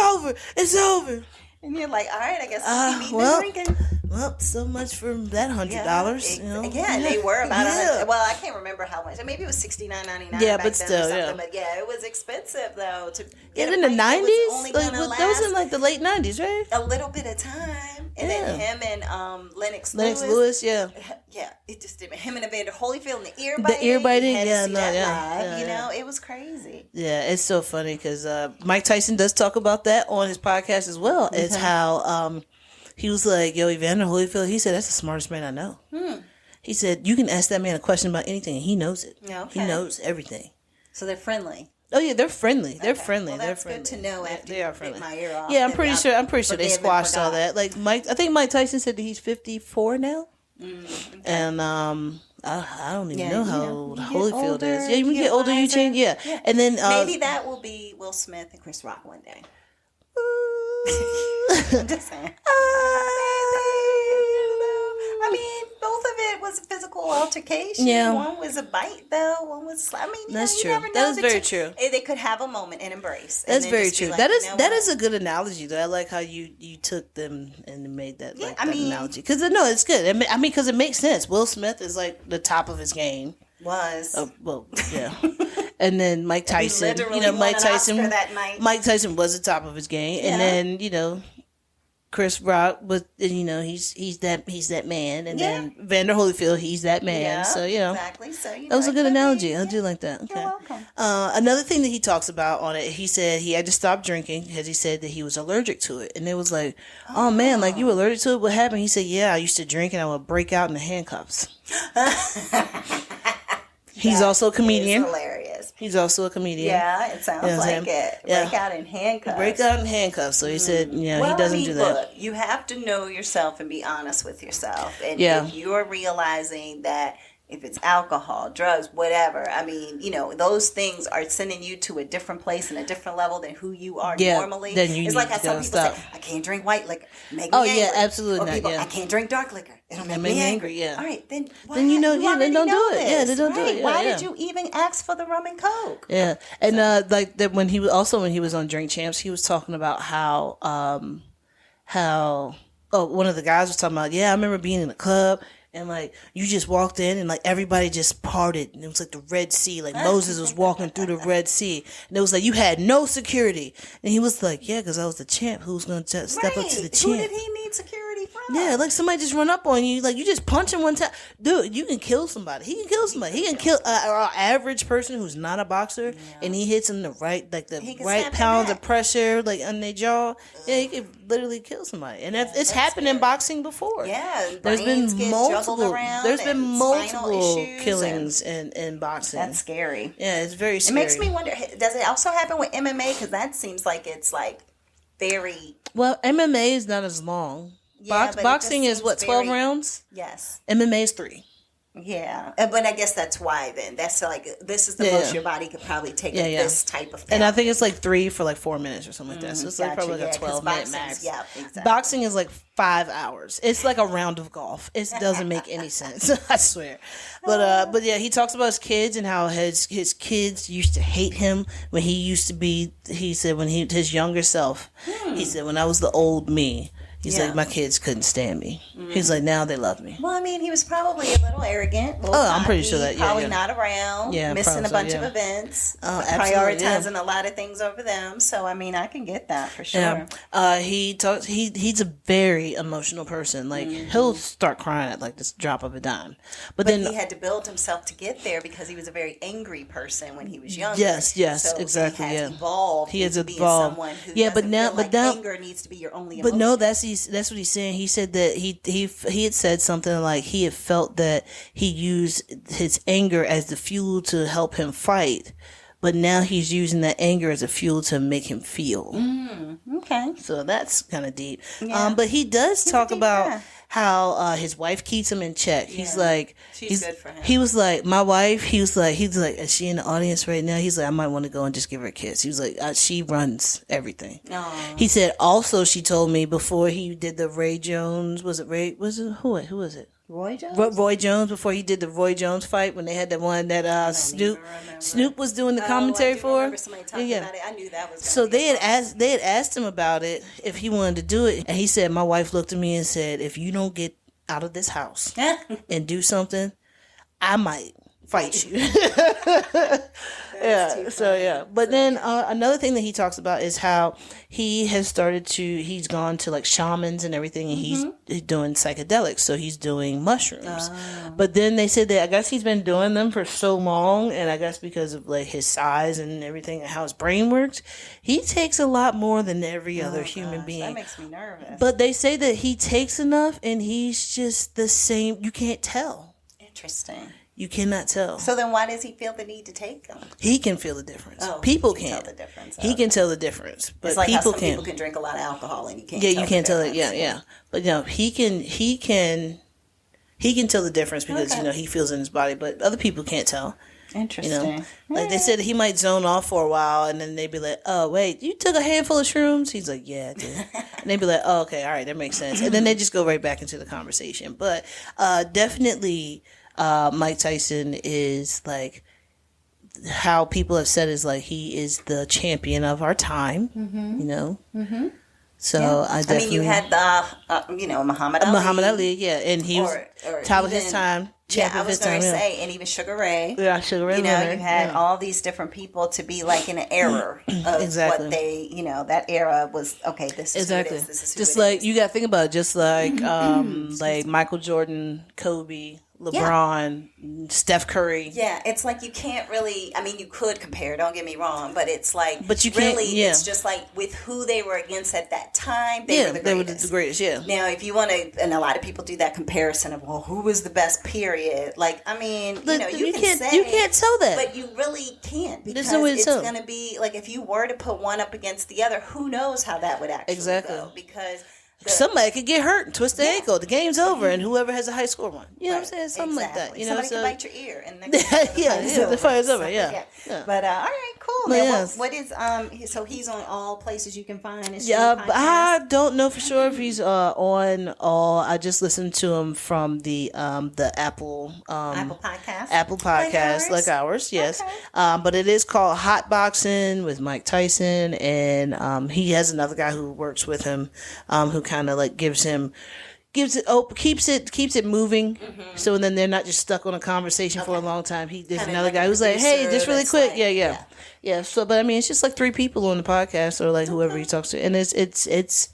over. And you're like, all right, I guess we'll keep eating and drinking. Well, so much for that $100. Again, they were about $100. Well, I can't remember how much. Maybe it was $69.99. Yeah, back but still, then or something. But it was expensive though. In the 90s, that was in like the late 90s, right? A little bit of time, and then him and Lennox Lewis, yeah, it just did. Him and Evander Holyfield and the ear biting. It was crazy. Yeah, it's so funny because Mike Tyson does talk about that on his podcast as well. It's how he was like, yo, Evander Holyfield, he said, that's the smartest man I know. He said, you can ask that man a question about anything, and he knows it. Okay. He knows everything. So they're friendly. Oh, yeah, they're friendly. They're friendly. Well, that's good to know after they are friendly. Bit my ear off. Yeah, I'm pretty sure they squashed all that. Like I think Mike Tyson said that he's 54 now. Okay. And I don't even know how old Holyfield is. Yeah, you get older, you change. Yeah. And then maybe that will be Will Smith and Chris Rock one day. I'm just saying. I mean, both of it was a physical altercation. Yeah. One was a bite, though. One was. That's true. Never know. That is very true. They could have a moment and embrace. That's very true. Like, that is a good analogy, though. I like how you took them and made that that analogy because it's good. I mean, because it makes sense. Will Smith is like the top of his game. Yeah. And then Mike Tyson, Mike Tyson was the top of his game, and then Chris Rock was, he's that man, and then Vander Holyfield, he's that man. Yeah, so exactly. So that was a good analogy. I do like that. Okay. You're welcome. Another thing that he talks about on it, he said he had to stop drinking because he said that he was allergic to it, and it was like, oh man, like you were allergic to it. What happened? He said, I used to drink and I would break out in the handcuffs. He's also a comedian. Hilarious. He's also a comedian. Yeah, it sounds like it. Yeah. Breakout in handcuffs. Breakout in handcuffs. So he said, he doesn't do that. Look, you have to know yourself and be honest with yourself. And if you're realizing that if it's alcohol, drugs, whatever, I mean, those things are sending you to a different place and a different level than who you are normally. Then you it's like how some people say, I can't drink white liquor. Make me angry. Yeah, absolutely not. People, I can't drink dark liquor. It'll make me angry. Yeah. All right, then then then don't do it. Yeah, they don't do it. Why did you even ask for the rum and coke? Yeah, and like that when he was on Drink Champs, he was talking about how one of the guys was talking about, I remember being in the club. And, like, you just walked in and, like, everybody just parted. And it was like the Red Sea. Like, Moses was walking through the Red Sea. And it was like, you had no security. And he was like, yeah, because I was the champ. Who's going to step up to the champ? Who did he need security from? Yeah, like, somebody just run up on you. Like, you just punch him one time. Dude, you can kill somebody. He can kill somebody. He can kill an average person who's not a boxer. Yeah. And he hits him the right pounds of pressure, like, on their jaw. Yeah, he can literally kill somebody. And it's happened in boxing before. Yeah. There's been multiple killings in boxing. That's scary. Yeah, it's very scary. It makes me wonder, does it also happen with MMA? Because that seems like it's like very... Well, MMA is not as long. Boxing is 12 rounds? Yes. MMA is 3. Yeah, but I guess that's why then. That's like, this is the most your body could probably take of this type of thing. And I think it's like 3 for like 4 minutes or something like that. So it's like probably like a 12-minute max. Yeah, exactly. Boxing is like 5 hours. It's like a round of golf. It doesn't make any sense. I swear. But yeah, he talks about his kids and how his kids used to hate him when he used to be, he said, when his younger self, he said, when I was the old me, he's like, my kids couldn't stand me. He's like, now they love me. Well, I mean, he was probably a little arrogant. I'm pretty sure that, probably not around, missing a bunch of events, prioritizing a lot of things over them. So, I mean, I can get that for sure. Yeah. He's a very emotional person. Like, he'll start crying at like this drop of a dime. But then he had to build himself to get there because he was a very angry person when he was younger. Yes, so exactly. He has evolved. He has evolved. Someone who but anger needs to be your only emotion. But no, that's what he's saying. He said that he had said something like he had felt that he used his anger as the fuel to help him fight, but now he's using that anger as a fuel to make him feel. Okay. So that's kind of deep. Yeah. But he does talk about how his wife keeps him in check. He's like, she's good for him. He was like, my wife, he's like, is she in the audience right now? He's like, I might want to go and just give her a kiss. He was like, she runs everything. Aww. He said also she told me before he did the Ray Jones, who was it? Roy Jones? Roy Jones, before he did the Roy Jones fight, when they had that one that Snoop was doing the commentary for. About it. I knew that was. So they had asked him about it if he wanted to do it, and he said, my wife looked at me and said, if you don't get out of this house and do something, I might fight you. But then another thing that he talks about is how he has he's gone to like shamans and everything, and he's doing psychedelics, so he's doing mushrooms. But then they said that I guess he's been doing them for so long, and I guess because of like his size and everything and how his brain works, he takes a lot more than every other human being. That makes me nervous. But they say that he takes enough and he's just the same. You can't tell. Interesting. You cannot tell. So then why does he feel the need to take them? He can feel the difference. People can't. Tell the difference. He can tell the difference. But it's like people how some people can drink a lot of alcohol and you can't you can't tell it. Yeah. But he can tell the difference because he feels in his body, but other people can't tell. Interesting. Like they said he might zone off for a while and then they'd be like, oh wait, you took a handful of shrooms? He's like, yeah, I did. And they'd be like, oh, okay, all right, that makes sense. And then they just go right back into the conversation. But definitely Mike Tyson is like, how people have said is like, he is the champion of our time, So I definitely. You had the, Muhammad Ali. Muhammad Ali, and he was top of his time. I was going to say, and even Sugar Ray. Yeah, Sugar Ray. You had all these different people to be like in an era of what they, that era was. Okay, this is who it is. This is who just it like is. You got to think about it. Just like like Michael Jordan, Kobe, LeBron, Steph Curry. Yeah, it's like you can't really. I mean, you could compare. Don't get me wrong, but it's like, but you can't. Really, it's just like with who they were against at that time. They were the greatest. They were the greatest. Yeah. Now, if you want to, and a lot of people do that comparison of, well, who was the best? Period. Like, I mean, you can say you can't tell that, but you really can't because it's going to be like if you were to put one up against the other, who knows how that would actually go? Because somebody could get hurt and twist their ankle. The game's over, and whoever has a high score won. You know what I'm saying? Something like that. You know, somebody could bite your ear, and the fire's over. Yeah. But all right, cool. Now, what is So he's on all places you can find. But I don't know for sure if he's on all. I just listened to him from the Apple podcast, like ours. Yes. Okay. But it is called Hotboxing with Mike Tyson, and he has another guy who works with him, who kind of like keeps it moving. Mm-hmm. So then they're not just stuck on a conversation for a long time. There's another guy who's like, hey, just really quick. Like, yeah. So, but I mean, it's just like 3 people on the podcast or like whoever he talks to. And it's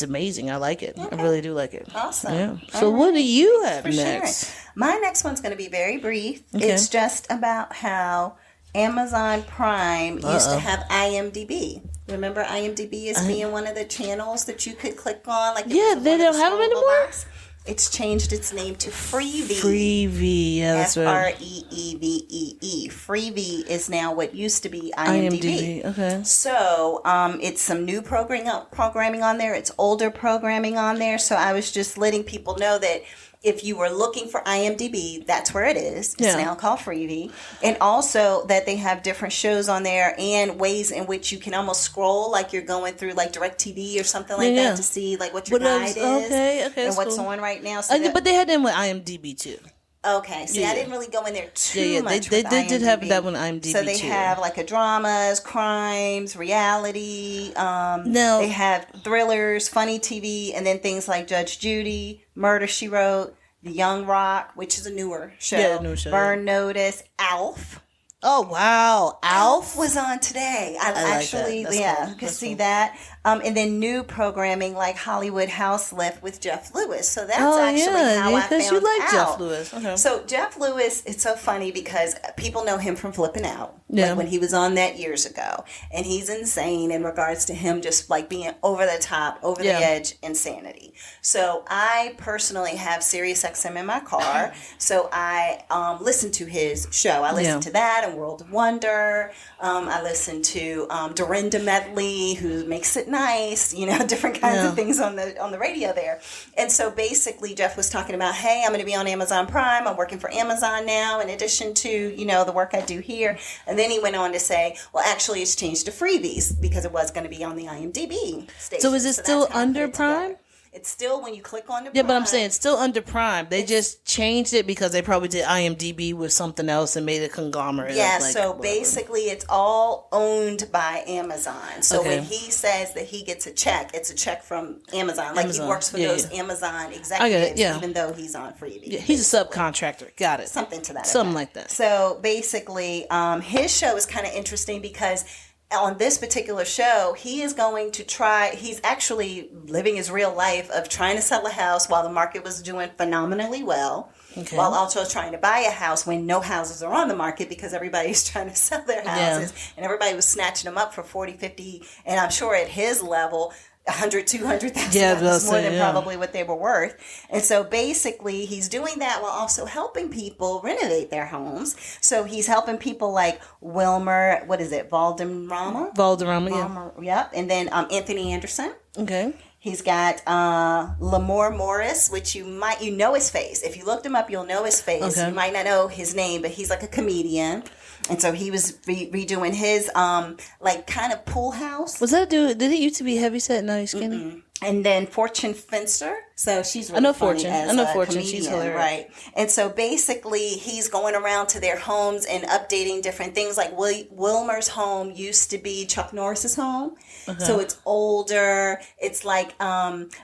amazing. I like it. Okay. I really do like it. Awesome. Yeah. So what do you have next? Sure. My next one's going to be very brief. Okay. It's just about how Amazon Prime used to have IMDb. Remember IMDb as being one of the channels that you could click on? Like they don't have them anymore? It's changed its name to FreeVee. FreeVee, yeah, that's right. FreeVee. FreeVee is now what used to be IMDb. Okay. So it's some new programming on there. It's older programming on there. So I was just letting people know that if you were looking for IMDb, that's where it is. It's now called FreeVee. And also that they have different shows on there and ways in which you can almost scroll like you're going through like DirecTV or something like that to see like what your guide is and what's on right now. So but they had them with IMDb too. Okay, see, I didn't really go in there too much. They did have that one IMDb. So they have like a dramas, crimes, reality. They have thrillers, funny TV, and then things like Judge Judy, Murder She Wrote, The Young Rock, which is a newer show. Yeah, a newer show. Burn Notice, Alf. Oh wow, Alf was on today. I actually could see that. And then new programming like Hollywood Houselift with Jeff Lewis. So that's how I found because you like out. Jeff Lewis. Okay. So Jeff Lewis, it's so funny because people know him from Flipping Out, like when he was on that years ago, and he's insane in regards to him just like being over the top, over the edge insanity. So I personally have SiriusXM in my car, so I listen to his show. I listen to that and World of Wonder. I listen to Dorinda Medley, who makes it nice, different kinds of things on the radio there. And so basically Jeff was talking about, hey, I'm going to be on Amazon Prime. I'm working for Amazon now in addition to, the work I do here. And then he went on to say, well, actually it's changed to FreeVees because it was going to be on the IMDb station. So is it still under Prime? It's still when you click on the Prime. Yeah, but I'm saying it's still under Prime. They just changed it because they probably did IMDb with something else and made a conglomerate. Yeah, so basically it's all owned by Amazon. So when he says that he gets a check, it's a check from Amazon. Like he works for those Amazon executives, even though he's on FreeVee. Yeah, he's a subcontractor. Got it. Something to that. Something like that. So basically, his show is kind of interesting because on this particular show, he's actually living his real life of trying to sell a house while the market was doing phenomenally well, while also trying to buy a house when no houses are on the market because everybody's trying to sell their houses and everybody was snatching them up for 40, 50, and I'm sure at his level, $100,000, $200,000 more than probably what they were worth. And so basically he's doing that while also helping people renovate their homes. So he's helping people like Wilmer, Valderrama, yep. And then Anthony Anderson. Okay. He's got Lamore Morris, which you know his face. If you looked him up, you'll know his face. Okay. You might not know his name, but he's like a comedian. And so he was redoing his kind of pool house. Was that a dude? Did he used to be heavyset, now he's skinny? Mm-mm. And then Fortune Finster. So she's really funny as a comedian, she's hilarious. Right? And so basically he's going around to their homes and updating different things. Like Wilmer's home used to be Chuck Norris's home. Okay. So it's older. It's like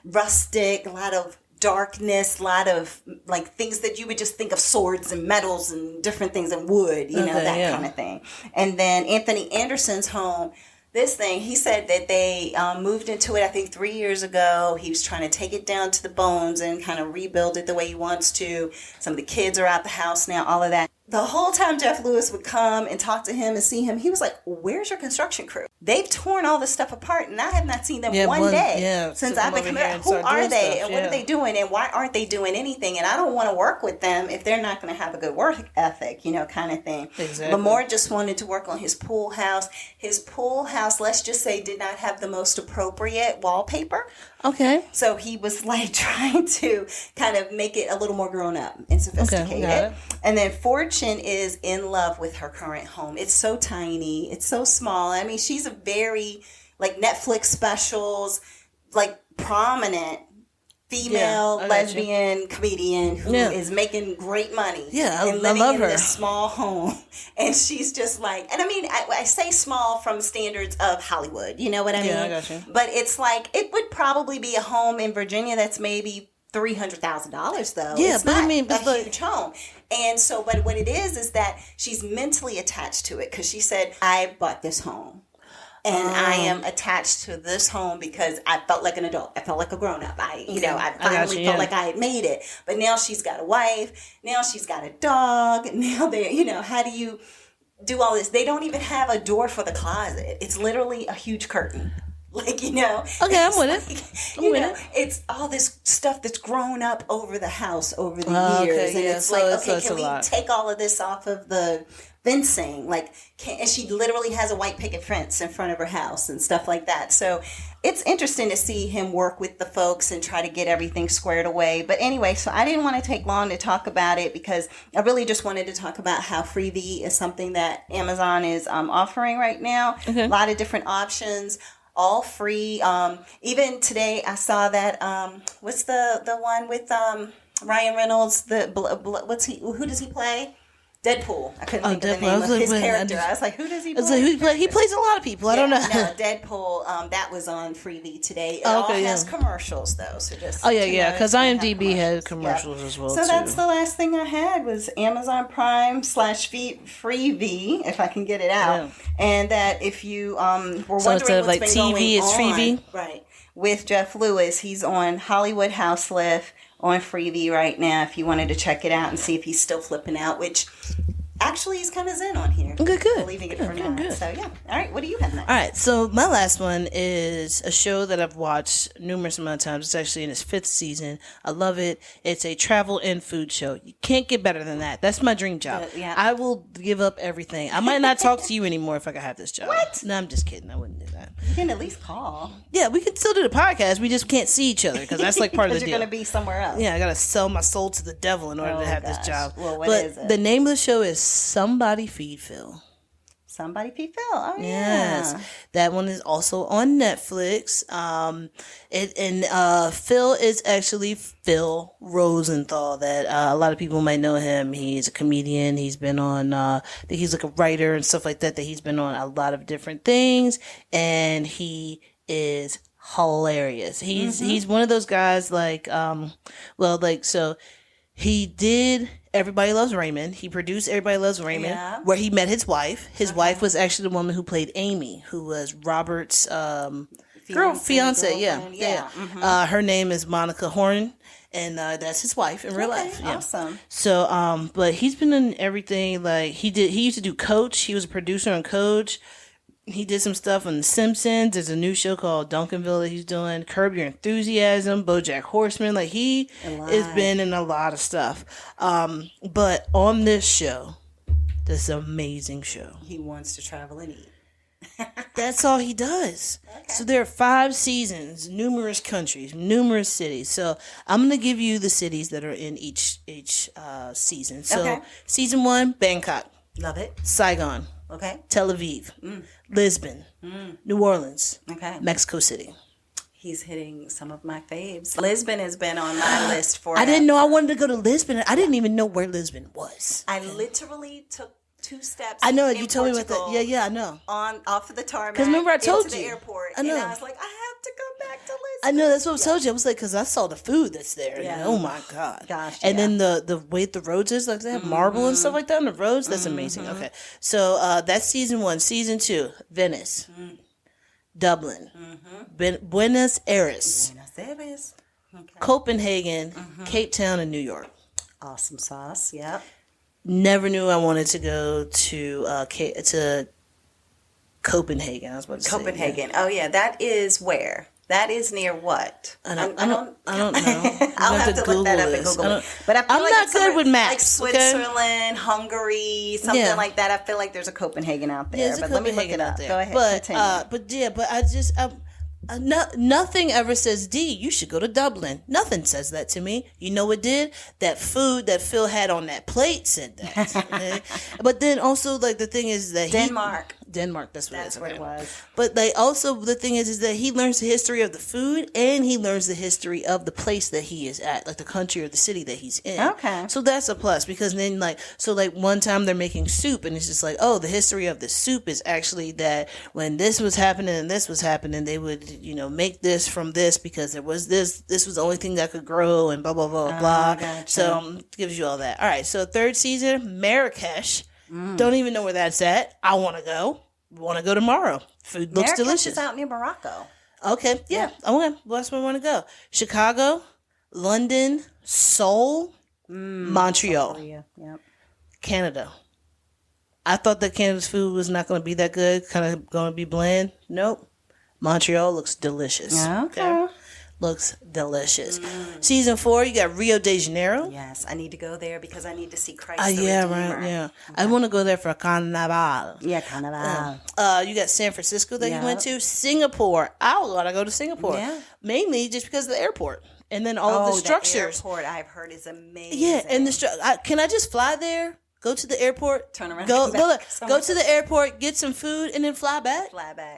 rustic, a lot of darkness, a lot of like things that you would just think of swords and metals and different things and wood, that kind of thing. And then Anthony Anderson's home, this thing, he said that they moved into it, I think 3 years ago. He was trying to take it down to the bones and kind of rebuild it the way he wants to. Some of the kids are out the house now, all of that. The whole time Jeff Lewis would come and talk to him and see him, he was like, where's your construction crew? They've torn all this stuff apart, and I have not seen them one day since I've been coming. Who are they, and what are they doing, and why aren't they doing anything? And I don't want to work with them if they're not going to have a good work ethic, kind of thing. Exactly. Lamore just wanted to work on his pool house. His pool house, let's just say, did not have the most appropriate wallpaper. Okay. So he was like trying to kind of make it a little more grown up and sophisticated. Okay, and then Fortune is in love with her current home. It's so tiny. It's so small. I mean, she's a very, like, Netflix specials, like, prominent female lesbian comedian who is making great money. Yeah, and living I love her. In this small home. And she's just like, and I mean, I say small from standards of Hollywood. You know what I mean? Yeah, I got you. But it's like, it would probably be a home in Virginia that's maybe $300,000 though. Yeah, it's but not I mean, a huge home. And so, but what it is that she's mentally attached to it because she said, I bought this home. And I am attached to this home because I felt like an adult. I felt like a grown-up. I finally felt like I had made it. But now she's got a wife. Now she's got a dog. Now they're, how do you do all this? They don't even have a door for the closet. It's literally a huge curtain. Like, Okay, I'm with it. It's all this stuff that's grown up over the house over the years. And it's can we take all of this off of the fencing? And she literally has a white picket fence in front of her house and stuff like that. So it's interesting to see him work with the folks and try to get everything squared away. But anyway, so I didn't want to take long to talk about it because I really just wanted to talk about how FreeVee is something that Amazon is offering right now. Okay. A lot of different options. All free. Even today, I saw that. What's the one with Ryan Reynolds? Who does he play? Deadpool. I couldn't think of the name of his character. I was like, who does he play? He plays a lot of people. I don't know. No, Deadpool. That was on FreeVee today. It all has commercials though. So just because IMDb has commercials as well. So that's the last thing I had was Amazon Prime / FreeVee, if I can get it out. Yeah. And that if you were wondering what's been TV, it's FreeVee, right? With Jeff Lewis, he's on Hollywood Houselift on FreeVee right now if you wanted to check it out and see if he's still flipping out, which actually he's kind of zen on here. Good. Leaving it for now. Good. So, yeah. All right, what do you have next? All right, so my last one is a show that I've watched numerous amount of times. It's actually in its 5th season. I love it. It's a travel and food show. You can't get better than that. That's my dream job. Yeah. I will give up everything. I might not talk to you anymore if I could have this job. What? No, I'm just kidding. I wouldn't do that. You can at least call. Yeah, we can still do the podcast. We just can't see each other because that's like part of the deal. You're going to be somewhere else. Yeah, I got to sell my soul to the devil in order to have this job. Well, what is it? The name of the show is Somebody Feed Phil. Somebody Feed Phil. Oh, yeah. Yes. That one is also on Netflix. Phil is actually Phil Rosenthal. That a lot of people might know him. He's a comedian. He's been on, he's like a writer and stuff like that. That he's been on a lot of different things. And he is hilarious. He's one of those guys he did Everybody Loves Raymond. He produced Everybody Loves Raymond, where he met his wife. His wife was actually the woman who played Amy, who was Robert's fiance. Yeah. Mm-hmm. Her name is Monica Horn, and that's his wife in real life. Yeah. Awesome. So, but he's been in everything. Like he used to do Coach. He was a producer on Coach. He did some stuff on The Simpsons. There's a new show called Duncanville that he's doing. Curb Your Enthusiasm, BoJack Horseman. Like he has been in a lot of stuff. But on this show, this amazing show, he wants to travel and eat. That's all he does. Okay. So there are 5 seasons, numerous countries, numerous cities. So I'm going to give you the cities that are in each season. So season 1, Bangkok. Love it. Saigon. Okay. Tel Aviv. Lisbon. New Orleans. Okay. Mexico City. He's hitting some of my faves. Lisbon has been on my list for... I didn't know I wanted to go to Lisbon. I didn't even know where Lisbon was. I literally took 2 steps. I know you told me about that. Yeah, I know. Off of the tarmac. Because remember I told into you the airport. I know. And I was like, I have to come back to Lisbon. I know, that's what I told you. I was like, because I saw the food that's there. Yeah. And, oh my God. Gosh. And then the way the roads is, like they have marble and stuff like that on the roads. That's amazing. Okay. So that's season 1. Season 2, Venice. Dublin, Buenos Aires, Copenhagen, Cape Town, and New York. Awesome sauce. Yep. Never knew I wanted to go to Copenhagen. I was about to say Copenhagen. Oh yeah, that is where. That is near what? I don't know. I'll have to look that up and Google it. But I'm like not good with maps. Like Switzerland, Hungary, something like that. I feel like there's a Copenhagen out there. Yeah, but let me look it up. Go ahead. But I just nothing ever says, D, you should go to Dublin. Nothing says that to me. You know what did? That food that Phil had on that plate said that. Okay? But then also, like, the thing is that Denmark, that's what it was. But like, also the thing is that he learns the history of the food and he learns the history of the place that he is at, like the country or the city that he's in. Okay. So that's a plus, because then one time they're making soup and it's just like, oh, the history of the soup is actually that when this was happening and this was happening, they would, make this from this because there was this was the only thing that could grow and blah, blah, blah, blah. Gotcha. So gives you all that. All right. So third season, Marrakesh. Don't even know where that's at. I want to go. Want to go tomorrow. Food looks delicious. Marrakesh is out near Morocco. Okay. Yeah. Okay. Well, that's where I want to go. Chicago, London, Seoul, Montreal. Yep. Canada. I thought that Canada's food was not going to be that good. Kind of going to be bland. Nope. Montreal looks delicious. Okay. Looks delicious. Season 4, you got Rio de Janeiro. Yes, I need to go there because I need to see Christ the yeah, Redeemer. right, yeah. Okay. I want to go there for Carnival. Yeah, Carnival. You got San Francisco that you went to. Singapore. I want to go to Singapore. Yeah. Mainly just because of the airport. And then all of the structures. The airport I've heard is amazing. Yeah, and can I just fly there? Go to the airport. Turn around. Go to the airport. Get some food and then fly back.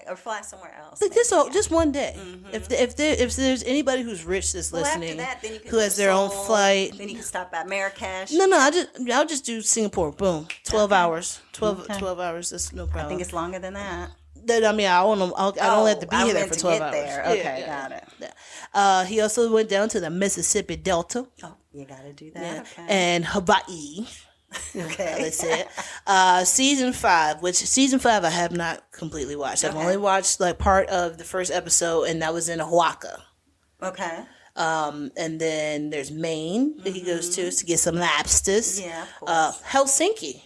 Or fly somewhere else. Like just one day. If there's anybody who's rich that's listening, after that, then you can who has their own flight, then you can stop at Marrakesh. No, I'll just do Singapore. Boom, 12 hours. 12 hours. That's no problem. I think it's longer than that. I don't have to be here for 12 hours. There. Okay, got it. Yeah. He also went down to the Mississippi Delta. Oh, you got to do that. Yeah. Okay. And Hawaii. Okay. Let's say it. Season 5 I have not completely watched. I've only watched like part of the first episode, and that was in Oaxaca. Okay. And then there's Maine that he goes to get some lobsters. Yeah, of course. Helsinki.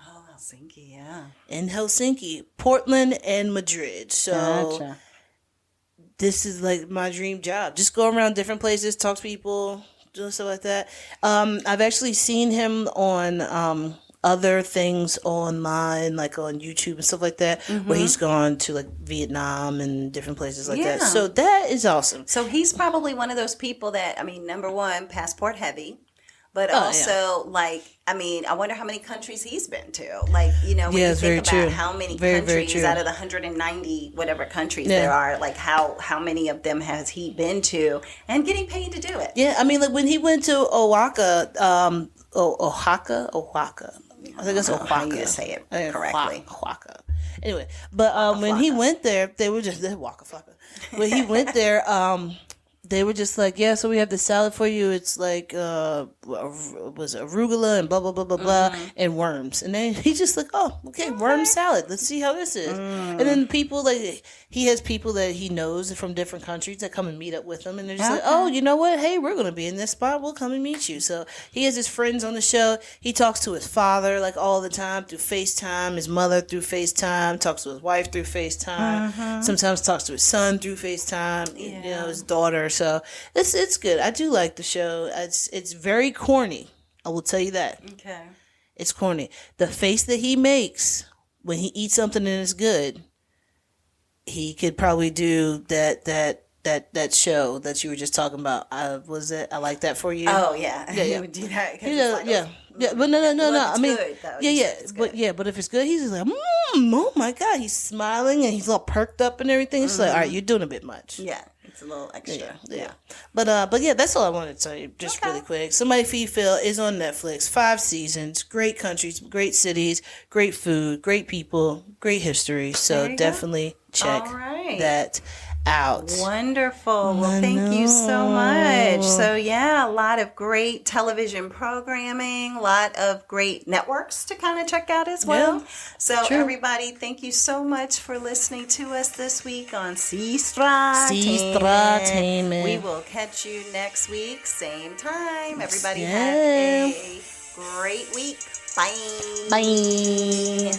Oh, Helsinki, yeah. In Helsinki, Portland, and Madrid. So gotcha. This is like my dream job. Just go around different places, talk to people, do stuff like that. I've actually seen him on other things online, like on YouTube and stuff like that, where he's gone to like Vietnam and different places like that. So that is awesome. So he's probably one of those people that, I mean, number one, passport heavy, but also like, I mean, I wonder how many countries he's been to. Like, when you think about how many countries out of the 190 whatever countries there are, like how many of them has he been to and getting paid to do it? Yeah, I mean, like when he went to Oaxaca. I think it's Oaxaca. How you say it correctly. Oaxaca. Anyway, but when he went there, they were just Waka. When he went there, they were just like, yeah, so we have the salad for you. It's like was arugula and blah blah blah blah blah and worms. And then he just like, oh, okay, worm salad. Let's see how this is. And then people he has people that he knows from different countries that come and meet up with him, and they're just like, oh, you know what? Hey, we're gonna be in this spot. We'll come and meet you. So he has his friends on the show. He talks to his father like all the time through FaceTime. His mother through FaceTime. Talks to his wife through FaceTime. Sometimes talks to his son through FaceTime. His daughter. So it's good. I do like the show. It's very corny. I will tell you that. Okay. It's corny. The face that he makes when he eats something and it's good, he could probably do that show that you were just talking about. Was it I Like That For You? Oh yeah. He would do that. But no. I mean, good, but if it's good, he's just like, oh my God, he's smiling and he's all perked up and everything. It's like, all right, you're doing a bit much. Yeah. It's a little extra. Yeah. But yeah, that's all I wanted to tell you. Just really quick. Somebody Feed Phil is on Netflix. 5 seasons. Great countries, great cities, great food, great people, great history. So definitely check that out. Wonderful. Well, thank you so much. So, yeah, a lot of great television programming, a lot of great networks to kind of check out as well. Yeah, so, everybody, thank you so much for listening to us this week on Sestra-Tainment. We will catch you next week, same time. Everybody have a great week. Bye. Bye.